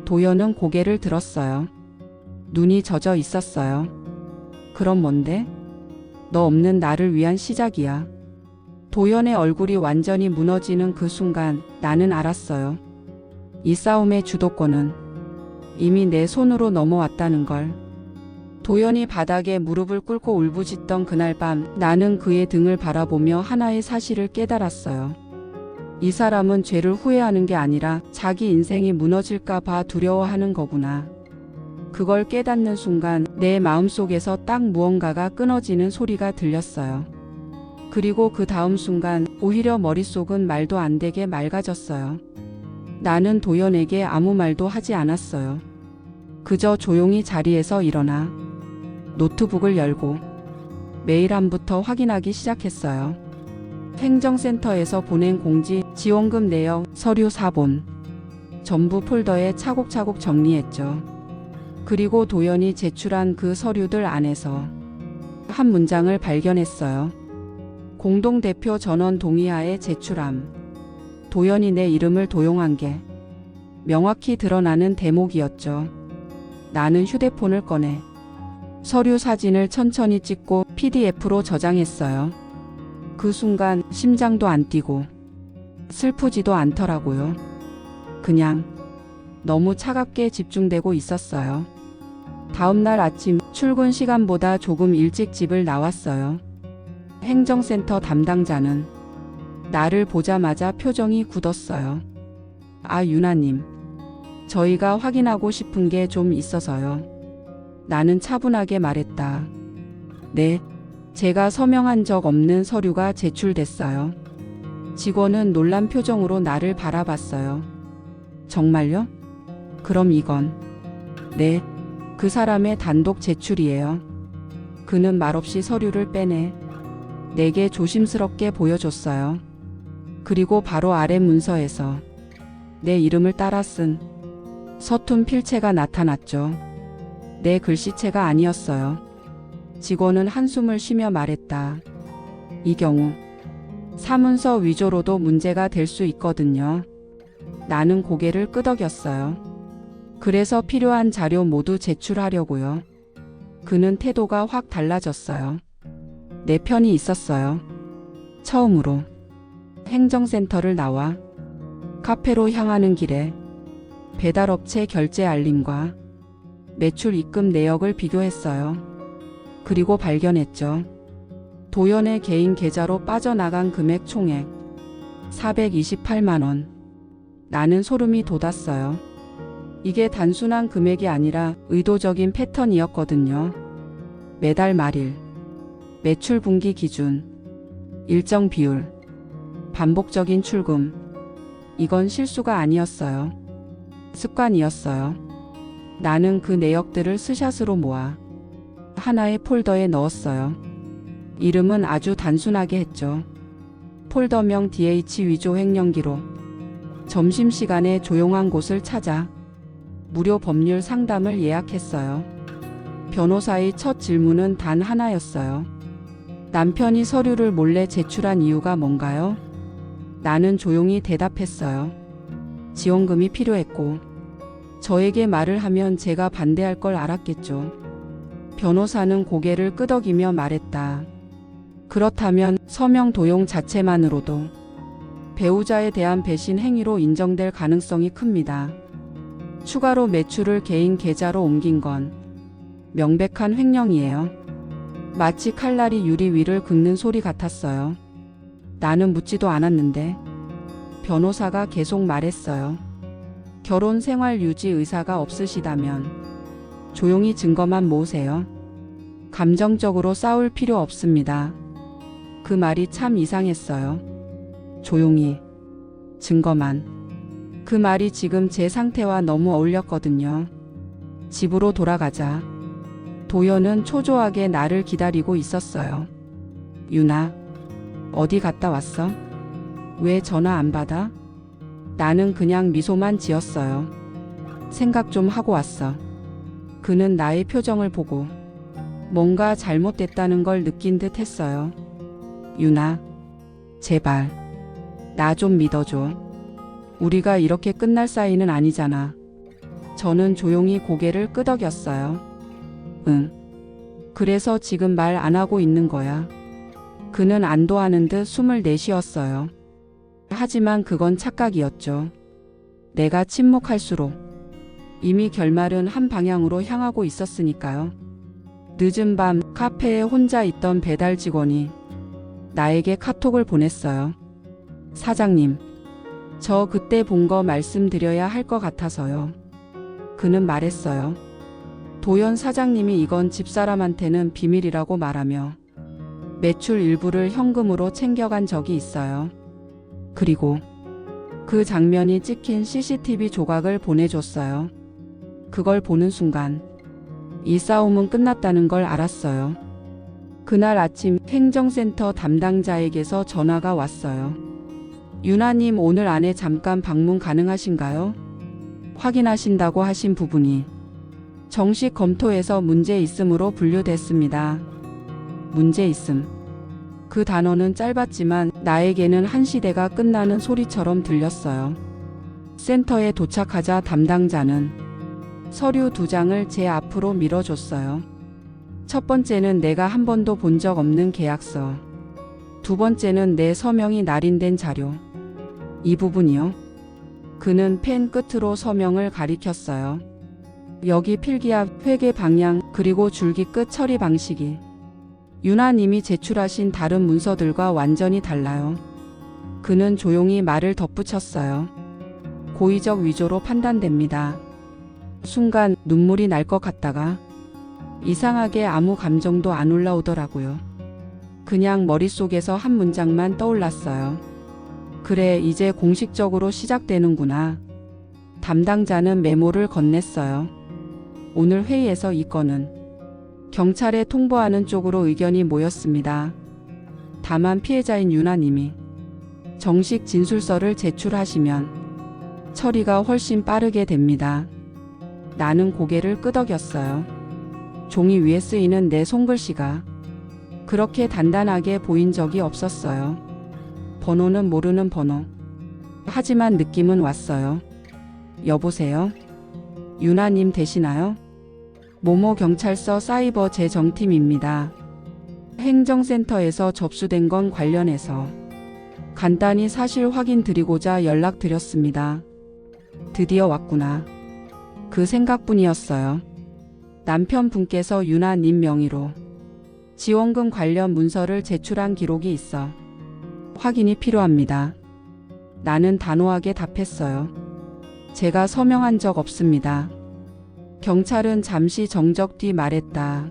도연은 고개를 들었어요. 눈이 젖어 있었어요. 그럼 뭔데? 너 없는 나를 위한 시작이야. 도연의 얼굴이 완전히 무너지는 그 순간 나는 알았어요. 이 싸움의 주도권은 이미 내 손으로 넘어왔다는 걸. 도연이 바닥에 무릎을 꿇고 울부짖던 그날 밤 나는 그의 등을 바라보며 하나의 사실을 깨달았어요. 이 사람은 죄를 후회하는 게 아니라 자기 인생이 무너질까 봐 두려워하는 거구나. 그걸 깨닫는 순간 내 마음속에서 딱 무언가가 끊어지는 소리가 들렸어요. 그리고 그 다음 순간 오히려 머릿속은 말도 안 되게 맑아졌어요. 나는 도연에게 아무 말도 하지 않았어요. 그저 조용히 자리에서 일어나 노트북을 열고 메일함부터 확인하기 시작했어요. 행정센터에서 보낸 공지, 지원금 내역, 서류 사본 전부 폴더에 차곡차곡 정리했죠. 그리고 도연이 제출한 그 서류들 안에서 한 문장을 발견했어요. 공동대표 전원 동의하에 제출함. 도연이 내 이름을 도용한 게 명확히 드러나는 대목이었죠. 나는 휴대폰을 꺼내 서류 사진을 천천히 찍고 PDF로 저장했어요. 그 순간 심장도 안 뛰고 슬프지도 않더라고요. 그냥 너무 차갑게 집중되고 있었어요. 다음날 아침 출근 시간보다 조금 일찍 집을 나왔어요. 행정센터 담당자는 나를 보자마자 표정이 굳었어요. 아, 유나님. 저희가 확인하고 싶은 게 좀 있어서요. 나는 차분하게 말했다. 네, 제가 서명한 적 없는 서류가 제출됐어요. 직원은 놀란 표정으로 나를 바라봤어요. 정말요? 그럼 이건? 네, 그 사람의 단독 제출이에요. 그는 말없이 서류를 빼내 내게 조심스럽게 보여줬어요. 그리고 바로 아래 문서에서 내 이름을 따라 쓴 서툰 필체가 나타났죠. 내 글씨체가 아니었어요. 직원은 한숨을 쉬며 말했다. 이 경우 사문서 위조로도 문제가 될 수 있거든요. 나는 고개를 끄덕였어요. 그래서 필요한 자료 모두 제출하려고요. 그는 태도가 확 달라졌어요. 내 편이 있었어요. 처음으로 행정센터를 나와 카페로 향하는 길에 배달업체 결제 알림과 매출 입금 내역을 비교했어요. 그리고 발견했죠. 도연의 개인 계좌로 빠져나간 금액 총액 428만 원. 나는 소름이 돋았어요. 이게 단순한 금액이 아니라 의도적인 패턴이었거든요. 매달 말일 매출 분기 기준, 일정 비율, 반복적인 출금. 이건 실수가 아니었어요. 습관이었어요. 나는 그 내역들을 스샷으로 모아 하나의 폴더에 넣었어요. 이름은 아주 단순하게 했죠. 폴더명 DH 위조 횡령기록. 점심시간에 조용한 곳을 찾아 무료 법률 상담을 예약했어요. 변호사의 첫 질문은 단 하나였어요. 남편이 서류를 몰래 제출한 이유가 뭔가요? 나는 조용히 대답했어요. 지원금이 필요했고, 저에게 말을 하면 제가 반대할 걸 알았겠죠. 변호사는 고개를 끄덕이며 말했다. 그렇다면 서명 도용 자체만으로도 배우자에 대한 배신 행위로 인정될 가능성이 큽니다. 추가로 매출을 개인 계좌로 옮긴 건 명백한 횡령이에요. 마치 칼날이 유리 위를 긁는 소리 같았어요. 나는 묻지도 않았는데 변호사가 계속 말했어요. 결혼 생활 유지 의사가 없으시다면 조용히 증거만 모으세요. 감정적으로 싸울 필요 없습니다. 그 말이 참 이상했어요. 조용히, 증거만. 그 말이 지금 제 상태와 너무 어울렸거든요. 집으로 돌아가자. 도연은 초조하게 나를 기다리고 있었어요. 유나, 어디 갔다 왔어? 왜 전화 안 받아? 나는 그냥 미소만 지었어요. 생각 좀 하고 왔어. 그는 나의 표정을 보고 뭔가 잘못됐다는 걸 느낀 듯 했어요. 유나, 제발, 나 좀 믿어줘. 우리가 이렇게 끝날 사이는 아니잖아. 저는 조용히 고개를 끄덕였어요. 응. 그래서 지금 말 안 하고 있는 거야. 그는 안도하는 듯 숨을 내쉬었어요. 하지만 그건 착각이었죠. 내가 침묵할수록 이미 결말은 한 방향으로 향하고 있었으니까요. 늦은 밤 카페에 혼자 있던 배달 직원이 나에게 카톡을 보냈어요. 사장님, 저 그때 본 거 말씀드려야 할 것 같아서요. 그는 말했어요. 도연 사장님이 이건 집사람한테는 비밀이라고 말하며 매출 일부를 현금으로 챙겨간 적이 있어요. 그리고 그 장면이 찍힌 CCTV 조각을 보내줬어요. 그걸 보는 순간 이 싸움은 끝났다는 걸 알았어요. 그날 아침 행정센터 담당자에게서 전화가 왔어요. 유나님, 오늘 안에 잠깐 방문 가능하신가요? 확인하신다고 하신 부분이 정식 검토에서 문제 있음으로 분류됐습니다. 문제 있음. 그 단어는 짧았지만 나에게는 한 시대가 끝나는 소리처럼 들렸어요. 센터에 도착하자 담당자는 서류 2장을 제 앞으로 밀어줬어요. 첫 번째는 내가 한 번도 본 적 없는 계약서. 두 번째는 내 서명이 날인된 자료. 이 부분이요. 그는 펜 끝으로 서명을 가리켰어요. 여기 필기압, 회계 방향, 그리고 줄기 끝 처리 방식이 유나님이 제출하신 다른 문서들과 완전히 달라요. 그는 조용히 말을 덧붙였어요. 고의적 위조로 판단됩니다. 순간 눈물이 날 것 같다가 이상하게 아무 감정도 안 올라오더라고요. 그냥 머릿속에서 한 문장만 떠올랐어요. 그래, 이제 공식적으로 시작되는구나. 담당자는 메모를 건넸어요. 오늘 회의에서 이 건은 경찰에 통보하는 쪽으로 의견이 모였습니다. 다만 피해자인 유나님이 정식 진술서를 제출하시면 처리가 훨씬 빠르게 됩니다. 나는 고개를 끄덕였어요. 종이 위에 쓰이는 내 손글씨가 그렇게 단단하게 보인 적이 없었어요. 번호는 모르는 번호. 하지만 느낌은 왔어요. 여보세요? 유나님 되시나요? 모모 경찰서 사이버 재정팀입니다. 행정센터에서 접수된 건 관련해서 간단히 사실 확인 드리고자 연락드렸습니다. 드디어 왔구나. 그 생각뿐이었어요. 남편분께서 유나님 명의로 지원금 관련 문서를 제출한 기록이 있어 확인이 필요합니다. 나는 단호하게 답했어요. 제가 서명한 적 없습니다. 경찰은 잠시 정적 뒤 말했다.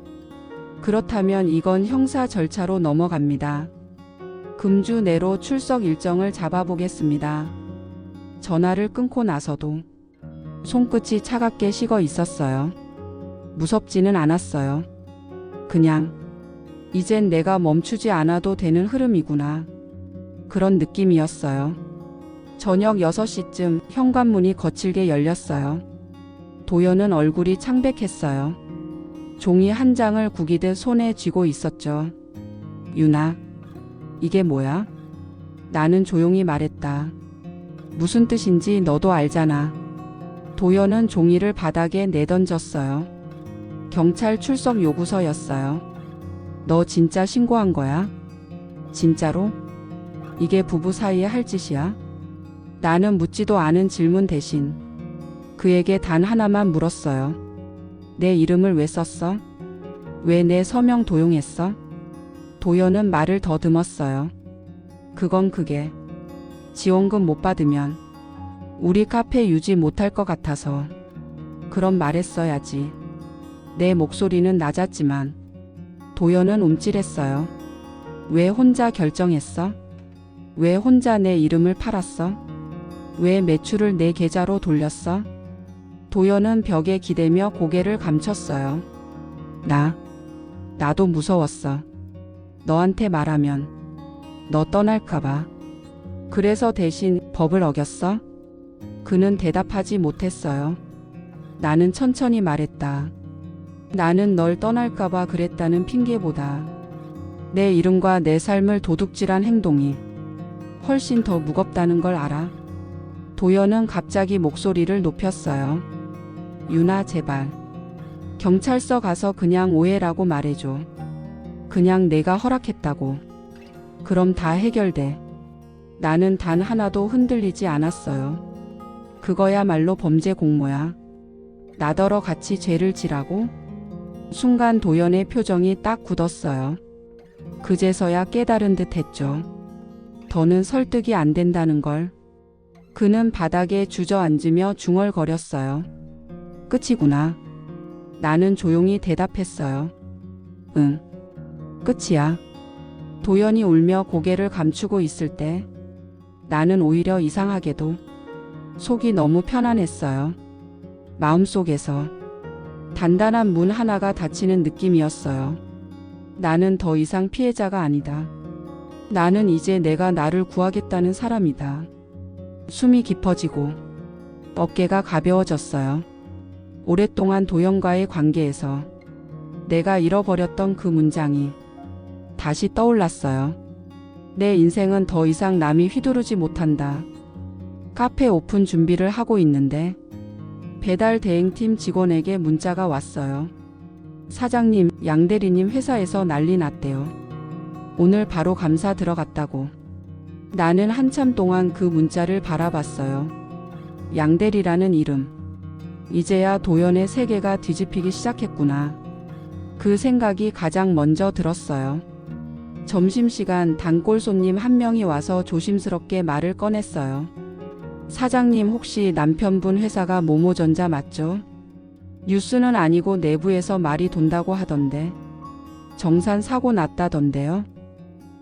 그렇다면 이건 형사 절차로 넘어갑니다. 금주 내로 출석 일정을 잡아보겠습니다. 전화를 끊고 나서도 손끝이 차갑게 식어 있었어요. 무섭지는 않았어요. 그냥 이젠 내가 멈추지 않아도 되는 흐름이구나. 그런 느낌이었어요. 저녁 6시쯤 현관문이 거칠게 열렸어요. 도연은 얼굴이 창백했어요. 종이 한 장을 구기듯 손에 쥐고 있었죠. 유나, 이게 뭐야? 나는 조용히 말했다. 무슨 뜻인지 너도 알잖아. 도연은 종이를 바닥에 내던졌어요. 경찰 출석 요구서였어요. 너 진짜 신고한 거야? 진짜로? 이게 부부 사이에 할 짓이야? 나는 묻지도 않은 질문 대신 그에게 단 하나만 물었어요. 내 이름을 왜 썼어? 왜 내 서명 도용했어? 도연은 말을 더듬었어요. 그게 지원금 못 받으면 우리 카페 유지 못할 것 같아서 그런 말했어야지. 내 목소리는 낮았지만 도연은 움찔했어요. 왜 혼자 결정했어? 왜 혼자 내 이름을 팔았어? 왜 매출을 내 계좌로 돌렸어? 도연은 벽에 기대며 고개를 감췄어요. 나도 무서웠어. 너한테 말하면 너 떠날까봐. 그래서 대신 법을 어겼어? 그는 대답하지 못했어요. 나는 천천히 말했다. 나는 널 떠날까봐 그랬다는 핑계보다 내 이름과 내 삶을 도둑질한 행동이 훨씬 더 무겁다는 걸 알아. 도연은 갑자기 목소리를 높였어요. 유나, 제발. 경찰서 가서 그냥 오해라고 말해줘. 그냥 내가 허락했다고. 그럼 다 해결돼. 나는 단 하나도 흔들리지 않았어요. 그거야말로 범죄 공모야. 나더러 같이 죄를 지라고? 순간 도연의 표정이 딱 굳었어요. 그제서야 깨달은 듯 했죠. 더는 설득이 안 된다는 걸. 그는 바닥에 주저앉으며 중얼거렸어요. 끝이구나. 나는 조용히 대답했어요. 응, 끝이야. 도연이 울며 고개를 감추고 있을 때 나는 오히려 이상하게도 속이 너무 편안했어요. 마음속에서 단단한 문 하나가 닫히는 느낌이었어요. 나는 더 이상 피해자가 아니다. 나는 이제 내가 나를 구하겠다는 사람이다. 숨이 깊어지고 어깨가 가벼워졌어요. 오랫동안 도연과의 관계에서 내가 잃어버렸던 그 문장이 다시 떠올랐어요. 내 인생은 더 이상 남이 휘두르지 못한다. 카페 오픈 준비를 하고 있는데 배달 대행팀 직원에게 문자가 왔어요. 사장님, 양 대리님 회사에서 난리 났대요. 오늘 바로 감사 들어갔다고. 나는 한참 동안 그 문자를 바라봤어요. 양대리라는 이름. 이제야 도연의 세계가 뒤집히기 시작했구나. 그 생각이 가장 먼저 들었어요. 점심시간 단골 손님 한 명이 와서 조심스럽게 말을 꺼냈어요. 사장님, 혹시 남편분 회사가 모모전자 맞죠? 뉴스는 아니고 내부에서 말이 돈다고 하던데. 정산 사고 났다던데요?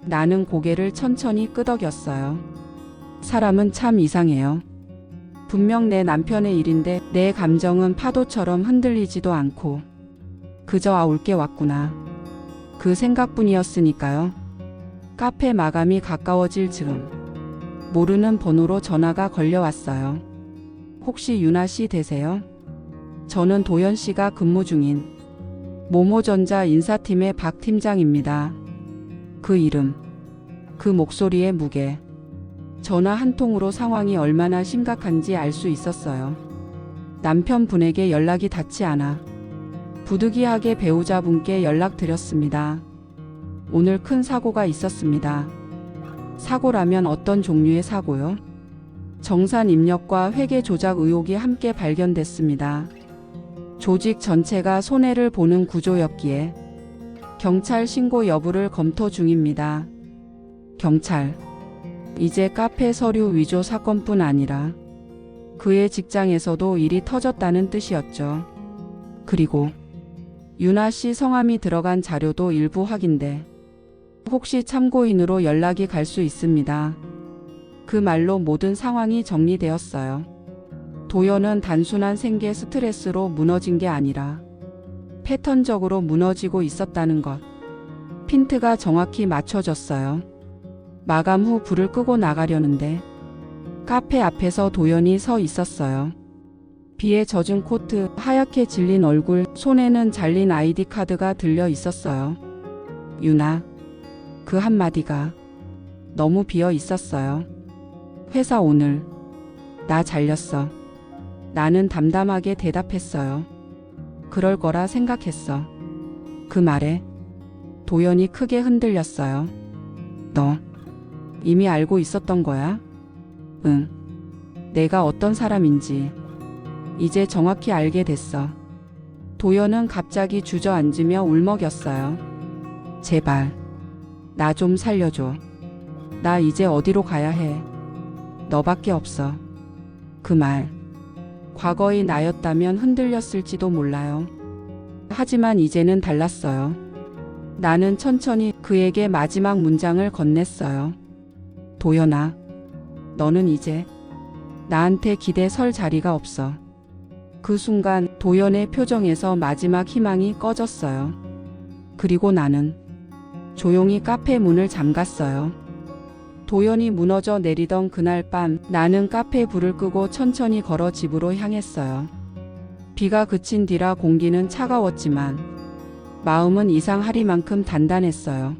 나는 고개를 천천히 끄덕였어요. 사람은 참 이상해요. 분명 내 남편의 일인데 내 감정은 파도처럼 흔들리지도 않고 그저 올 게 왔구나. 그 생각뿐이었으니까요. 카페 마감이 가까워질 즈음 모르는 번호로 전화가 걸려왔어요. 혹시 유나 씨 되세요? 저는 도연 씨가 근무 중인 모모전자 인사팀의 박 팀장입니다. 그 이름, 그 목소리의 무게. 전화 한 통으로 상황이 얼마나 심각한지 알 수 있었어요. 남편분에게 연락이 닿지 않아 부득이하게 배우자분께 연락드렸습니다. 오늘 큰 사고가 있었습니다. 사고라면 어떤 종류의 사고요? 정산 입력과 회계 조작 의혹이 함께 발견됐습니다. 조직 전체가 손해를 보는 구조였기에 경찰 신고 여부를 검토 중입니다. 경찰. 이제 카페 서류 위조 사건뿐 아니라 그의 직장에서도 일이 터졌다는 뜻이었죠. 그리고 유나 씨 성함이 들어간 자료도 일부 확인돼. 혹시 참고인으로 연락이 갈 수 있습니다. 그 말로 모든 상황이 정리되었어요. 도연은 단순한 생계 스트레스로 무너진 게 아니라 패턴적으로 무너지고 있었다는 것. 핀트가 정확히 맞춰졌어요. 마감 후 불을 끄고 나가려는데 카페 앞에서 도연이 서 있었어요. 비에 젖은 코트, 하얗게 질린 얼굴, 손에는 잘린 아이디 카드가 들려 있었어요. 유나. 그 한마디가 너무 비어 있었어요. 회사 오늘 나 잘렸어. 나는 담담하게 대답했어요. 그럴 거라 생각했어. 그 말에 도연이 크게 흔들렸어요. 너 이미 알고 있었던 거야? 응. 내가 어떤 사람인지 이제 정확히 알게 됐어. 도연은 갑자기 주저앉으며 울먹였어요. 제발 나 좀 살려줘. 나 이제 어디로 가야 해. 너밖에 없어. 그 말 과거의 나였다면 흔들렸을지도 몰라요. 하지만 이제는 달랐어요. 나는 천천히 그에게 마지막 문장을 건넸어요. 도연아, 너는 이제 나한테 기대 설 자리가 없어. 그 순간 도연의 표정에서 마지막 희망이 꺼졌어요. 그리고 나는 조용히 카페 문을 잠갔어요. 도연이 무너져 내리던 그날 밤 나는 카페 불을 끄고 천천히 걸어 집으로 향했어요. 비가 그친 뒤라 공기는 차가웠지만 마음은 이상하리만큼 단단했어요.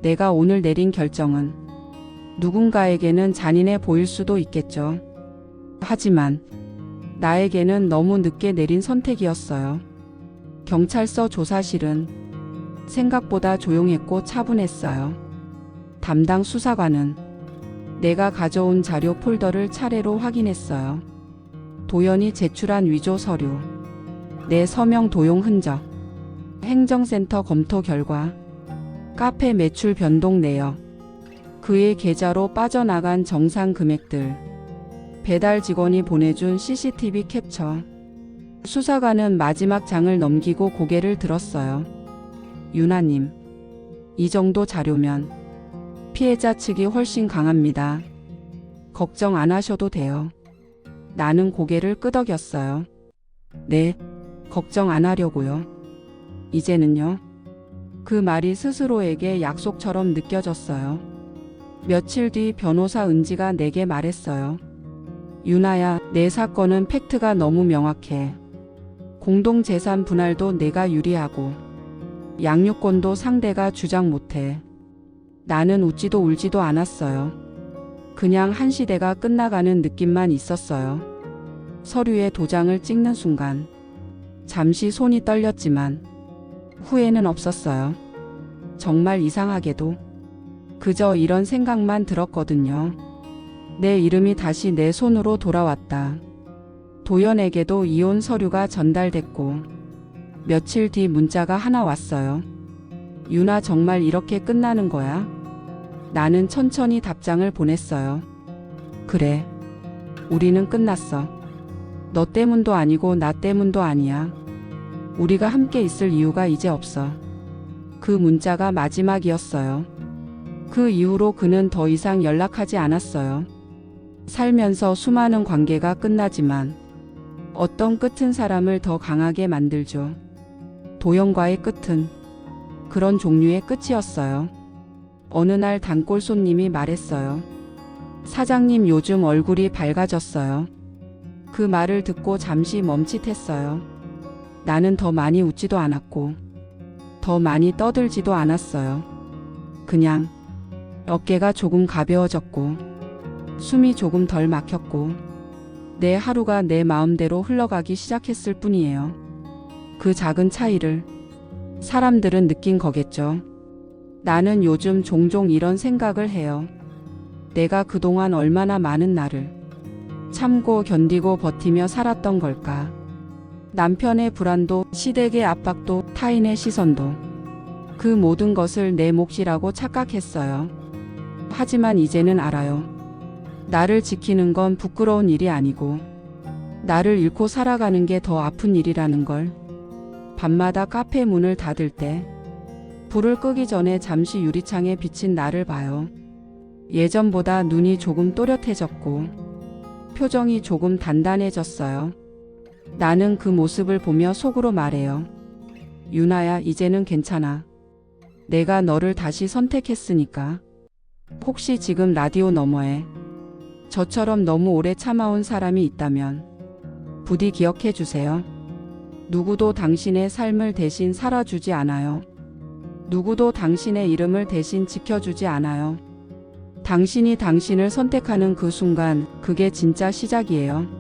내가 오늘 내린 결정은 누군가에게는 잔인해 보일 수도 있겠죠. 하지만 나에게는 너무 늦게 내린 선택이었어요. 경찰서 조사실은 생각보다 조용했고 차분했어요. 담당 수사관은 내가 가져온 자료 폴더를 차례로 확인했어요. 도연이 제출한 위조 서류, 내 서명 도용 흔적, 행정센터 검토 결과, 카페 매출 변동 내역, 그의 계좌로 빠져나간 정상 금액들, 배달 직원이 보내준 CCTV 캡처. 수사관은 마지막 장을 넘기고 고개를 들었어요. 유나님, 이 정도 자료면 피해자 측이 훨씬 강합니다. 걱정 안 하셔도 돼요. 나는 고개를 끄덕였어요. 네, 걱정 안 하려고요. 이제는요. 그 말이 스스로에게 약속처럼 느껴졌어요. 며칠 뒤 변호사 은지가 내게 말했어요. 유나야, 내 사건은 팩트가 너무 명확해. 공동재산 분할도 내가 유리하고 양육권도 상대가 주장 못해. 나는 웃지도 울지도 않았어요. 그냥 한 시대가 끝나가는 느낌만 있었어요. 서류에 도장을 찍는 순간 잠시 손이 떨렸지만 후회는 없었어요. 정말 이상하게도 그저 이런 생각만 들었거든요. 내 이름이 다시 내 손으로 돌아왔다. 도연에게도 이혼 서류가 전달됐고 며칠 뒤 문자가 하나 왔어요. 유나, 정말 이렇게 끝나는 거야? 나는 천천히 답장을 보냈어요. 그래. 우리는 끝났어. 너 때문도 아니고 나 때문도 아니야. 우리가 함께 있을 이유가 이제 없어. 그 문자가 마지막이었어요. 그 이후로 그는 더 이상 연락하지 않았어요. 살면서 수많은 관계가 끝나지만 어떤 끝은 사람을 더 강하게 만들죠. 도연과의 끝은 그런 종류의 끝이었어요. 어느 날 단골 손님이 말했어요. 사장님, 요즘 얼굴이 밝아졌어요. 그 말을 듣고 잠시 멈칫했어요. 나는 더 많이 웃지도 않았고 더 많이 떠들지도 않았어요. 그냥 어깨가 조금 가벼워졌고 숨이 조금 덜 막혔고 내 하루가 내 마음대로 흘러가기 시작했을 뿐이에요. 그 작은 차이를 사람들은 느낀 거겠죠. 나는 요즘 종종 이런 생각을 해요. 내가 그동안 얼마나 많은 날을 참고 견디고 버티며 살았던 걸까. 남편의 불안도, 시댁의 압박도, 타인의 시선도, 그 모든 것을 내 몫이라고 착각했어요. 하지만 이제는 알아요. 나를 지키는 건 부끄러운 일이 아니고 나를 잃고 살아가는 게 더 아픈 일이라는 걸. 밤마다 카페 문을 닫을 때 불을 끄기 전에 잠시 유리창에 비친 나를 봐요. 예전보다 눈이 조금 또렷해졌고 표정이 조금 단단해졌어요. 나는 그 모습을 보며 속으로 말해요. 유나야, 이제는 괜찮아. 내가 너를 다시 선택했으니까. 혹시 지금 라디오 너머에 저처럼 너무 오래 참아온 사람이 있다면 부디 기억해 주세요. 누구도 당신의 삶을 대신 살아주지 않아요. 누구도 당신의 이름을 대신 지켜주지 않아요. 당신이 당신을 선택하는 그 순간, 그게 진짜 시작이에요.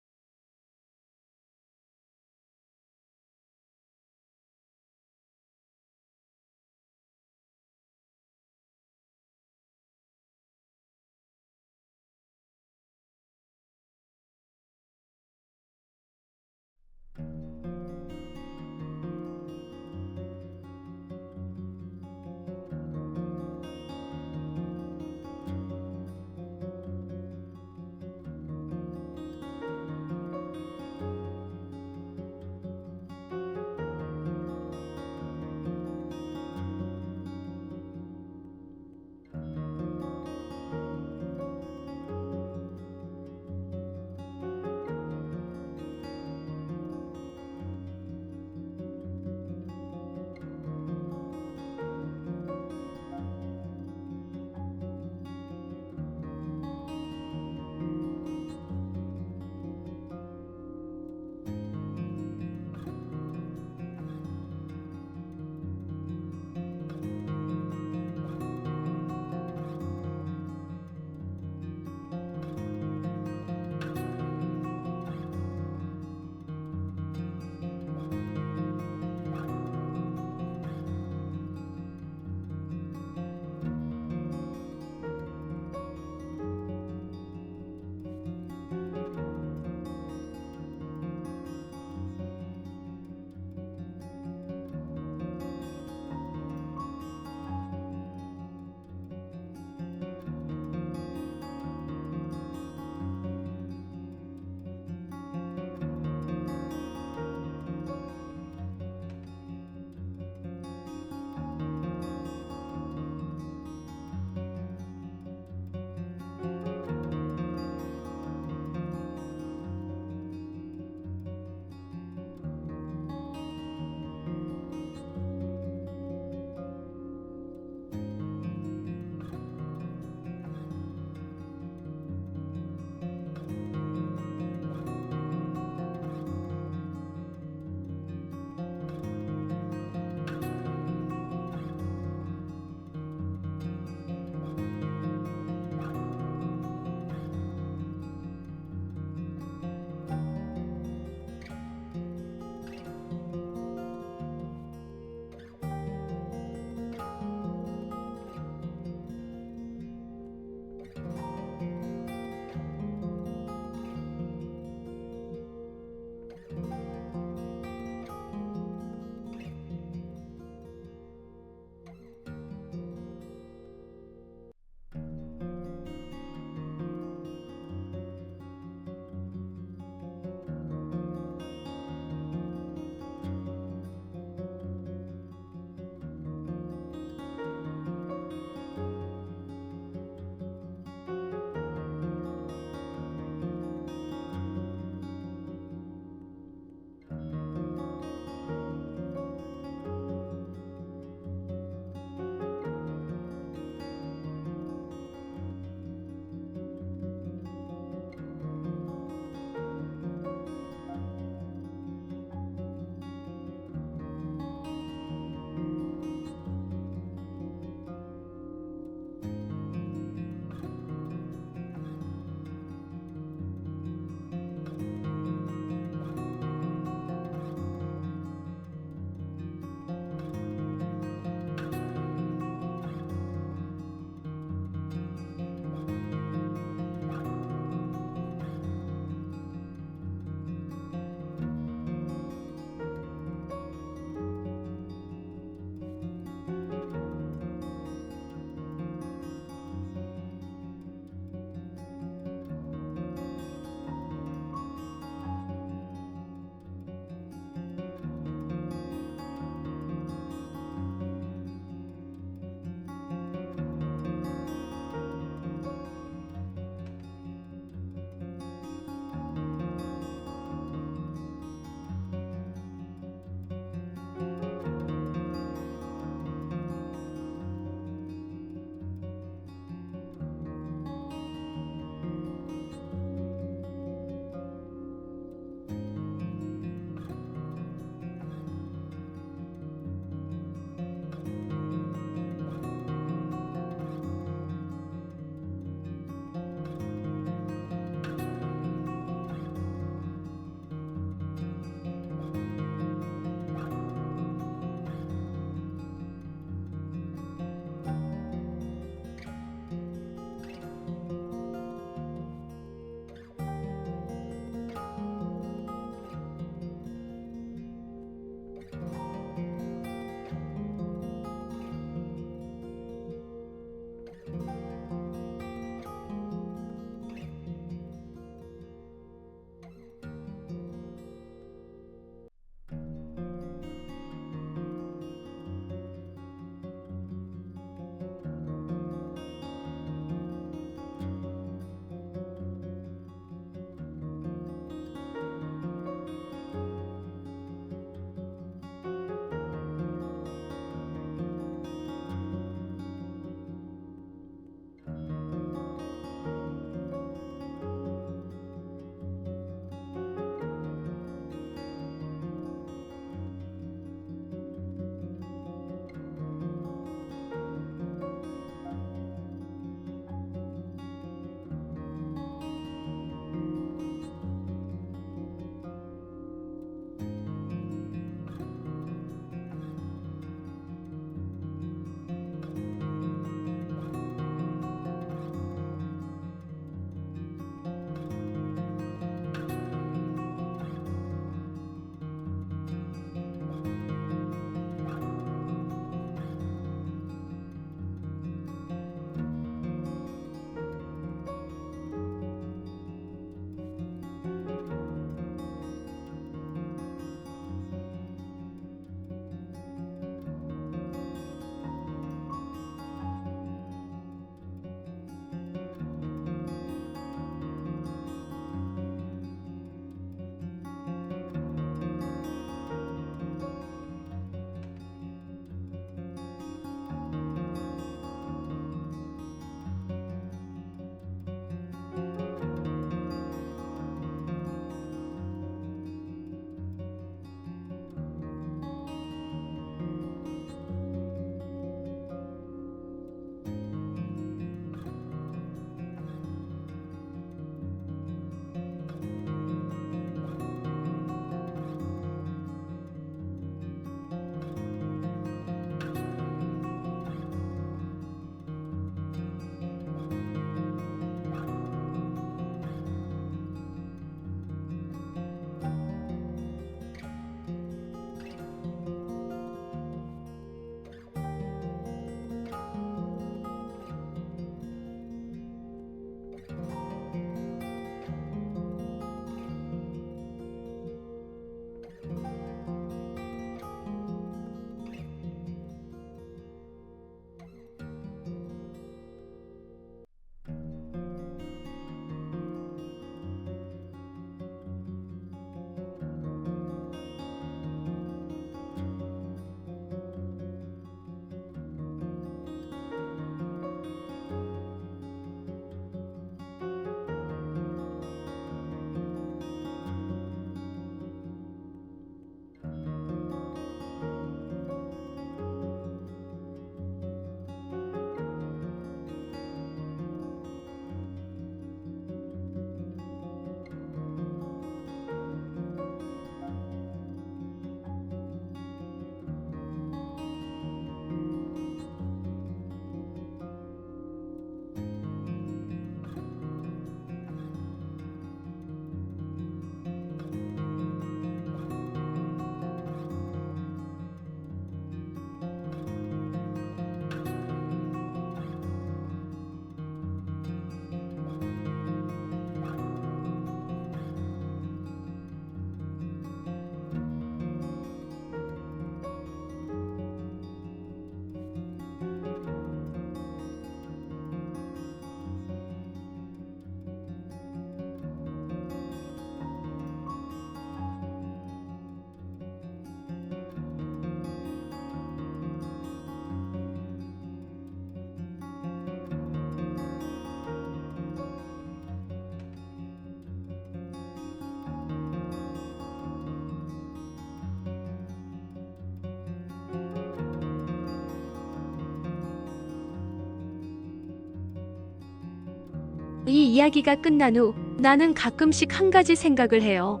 이 이야기가 끝난 후 나는 가끔씩 한 가지 생각을 해요.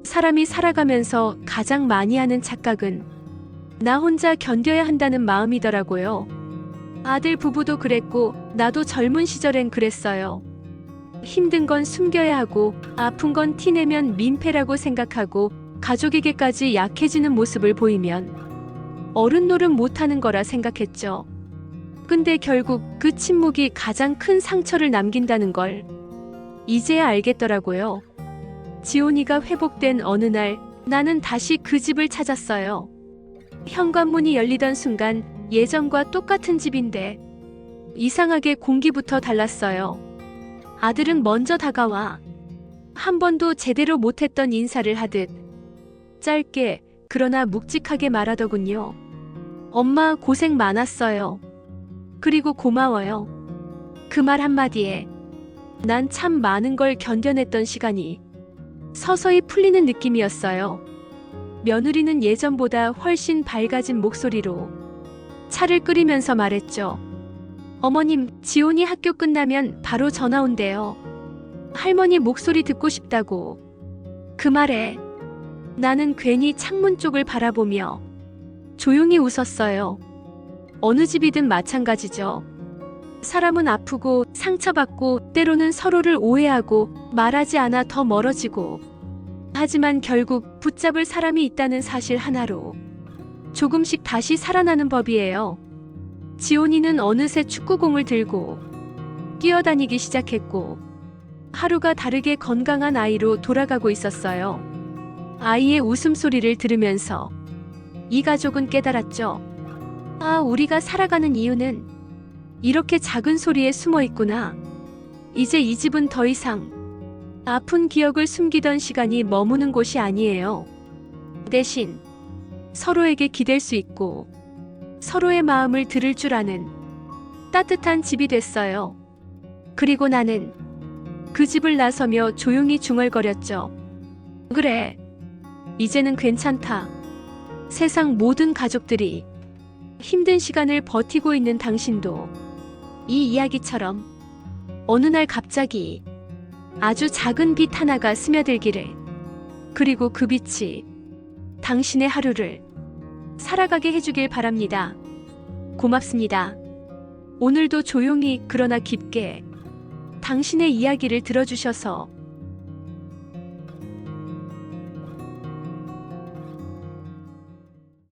사람이 살아가면서 가장 많이 하는 착각은 나 혼자 견뎌야 한다는 마음이더라고요. 아들 부부도 그랬고 나도 젊은 시절엔 그랬어요. 힘든 건 숨겨야 하고 아픈 건 티내면 민폐라고 생각하고 가족에게까지 약해지는 모습을 보이면 어른 노릇 못하는 거라 생각했죠. 근데 결국 그 침묵이 가장 큰 상처를 남긴다는 걸 이제야 알겠더라고요. 지온이가 회복된 어느 날 나는 다시 그 집을 찾았어요. 현관문이 열리던 순간 예전과 똑같은 집인데 이상하게 공기부터 달랐어요. 아들은 먼저 다가와 한 번도 제대로 못했던 인사를 하듯 짧게 그러나 묵직하게 말하더군요. 엄마 고생 많았어요. 그리고 고마워요. 그 말 한마디에 난 참 많은 걸 견뎌냈던 시간이 서서히 풀리는 느낌이었어요. 며느리는 예전보다 훨씬 밝아진 목소리로 차를 끓이면서 말했죠. 어머님, 지온이 학교 끝나면 바로 전화 온대요. 할머니 목소리 듣고 싶다고. 그 말에 나는 괜히 창문 쪽을 바라보며 조용히 웃었어요. 어느 집이든 마찬가지죠. 사람은 아프고 상처받고 때로는 서로를 오해하고 말하지 않아 더 멀어지고 하지만 결국 붙잡을 사람이 있다는 사실 하나로 조금씩 다시 살아나는 법이에요. 지온이는 어느새 축구공을 들고 뛰어다니기 시작했고 하루가 다르게 건강한 아이로 돌아가고 있었어요. 아이의 웃음소리를 들으면서 이 가족은 깨달았죠. 아, 우리가 살아가는 이유는 이렇게 작은 소리에 숨어 있구나. 이제 이 집은 더 이상 아픈 기억을 숨기던 시간이 머무는 곳이 아니에요. 대신 서로에게 기댈 수 있고 서로의 마음을 들을 줄 아는 따뜻한 집이 됐어요. 그리고 나는 그 집을 나서며 조용히 중얼거렸죠. 그래, 이제는 괜찮다. 세상 모든 가족들이 힘든 시간을 버티고 있는 당신도 이 이야기처럼 어느 날 갑자기 아주 작은 빛 하나가 스며들기를, 그리고 그 빛이 당신의 하루를 살아가게 해주길 바랍니다. 고맙습니다. 오늘도 조용히 그러나 깊게 당신의 이야기를 들어주셔서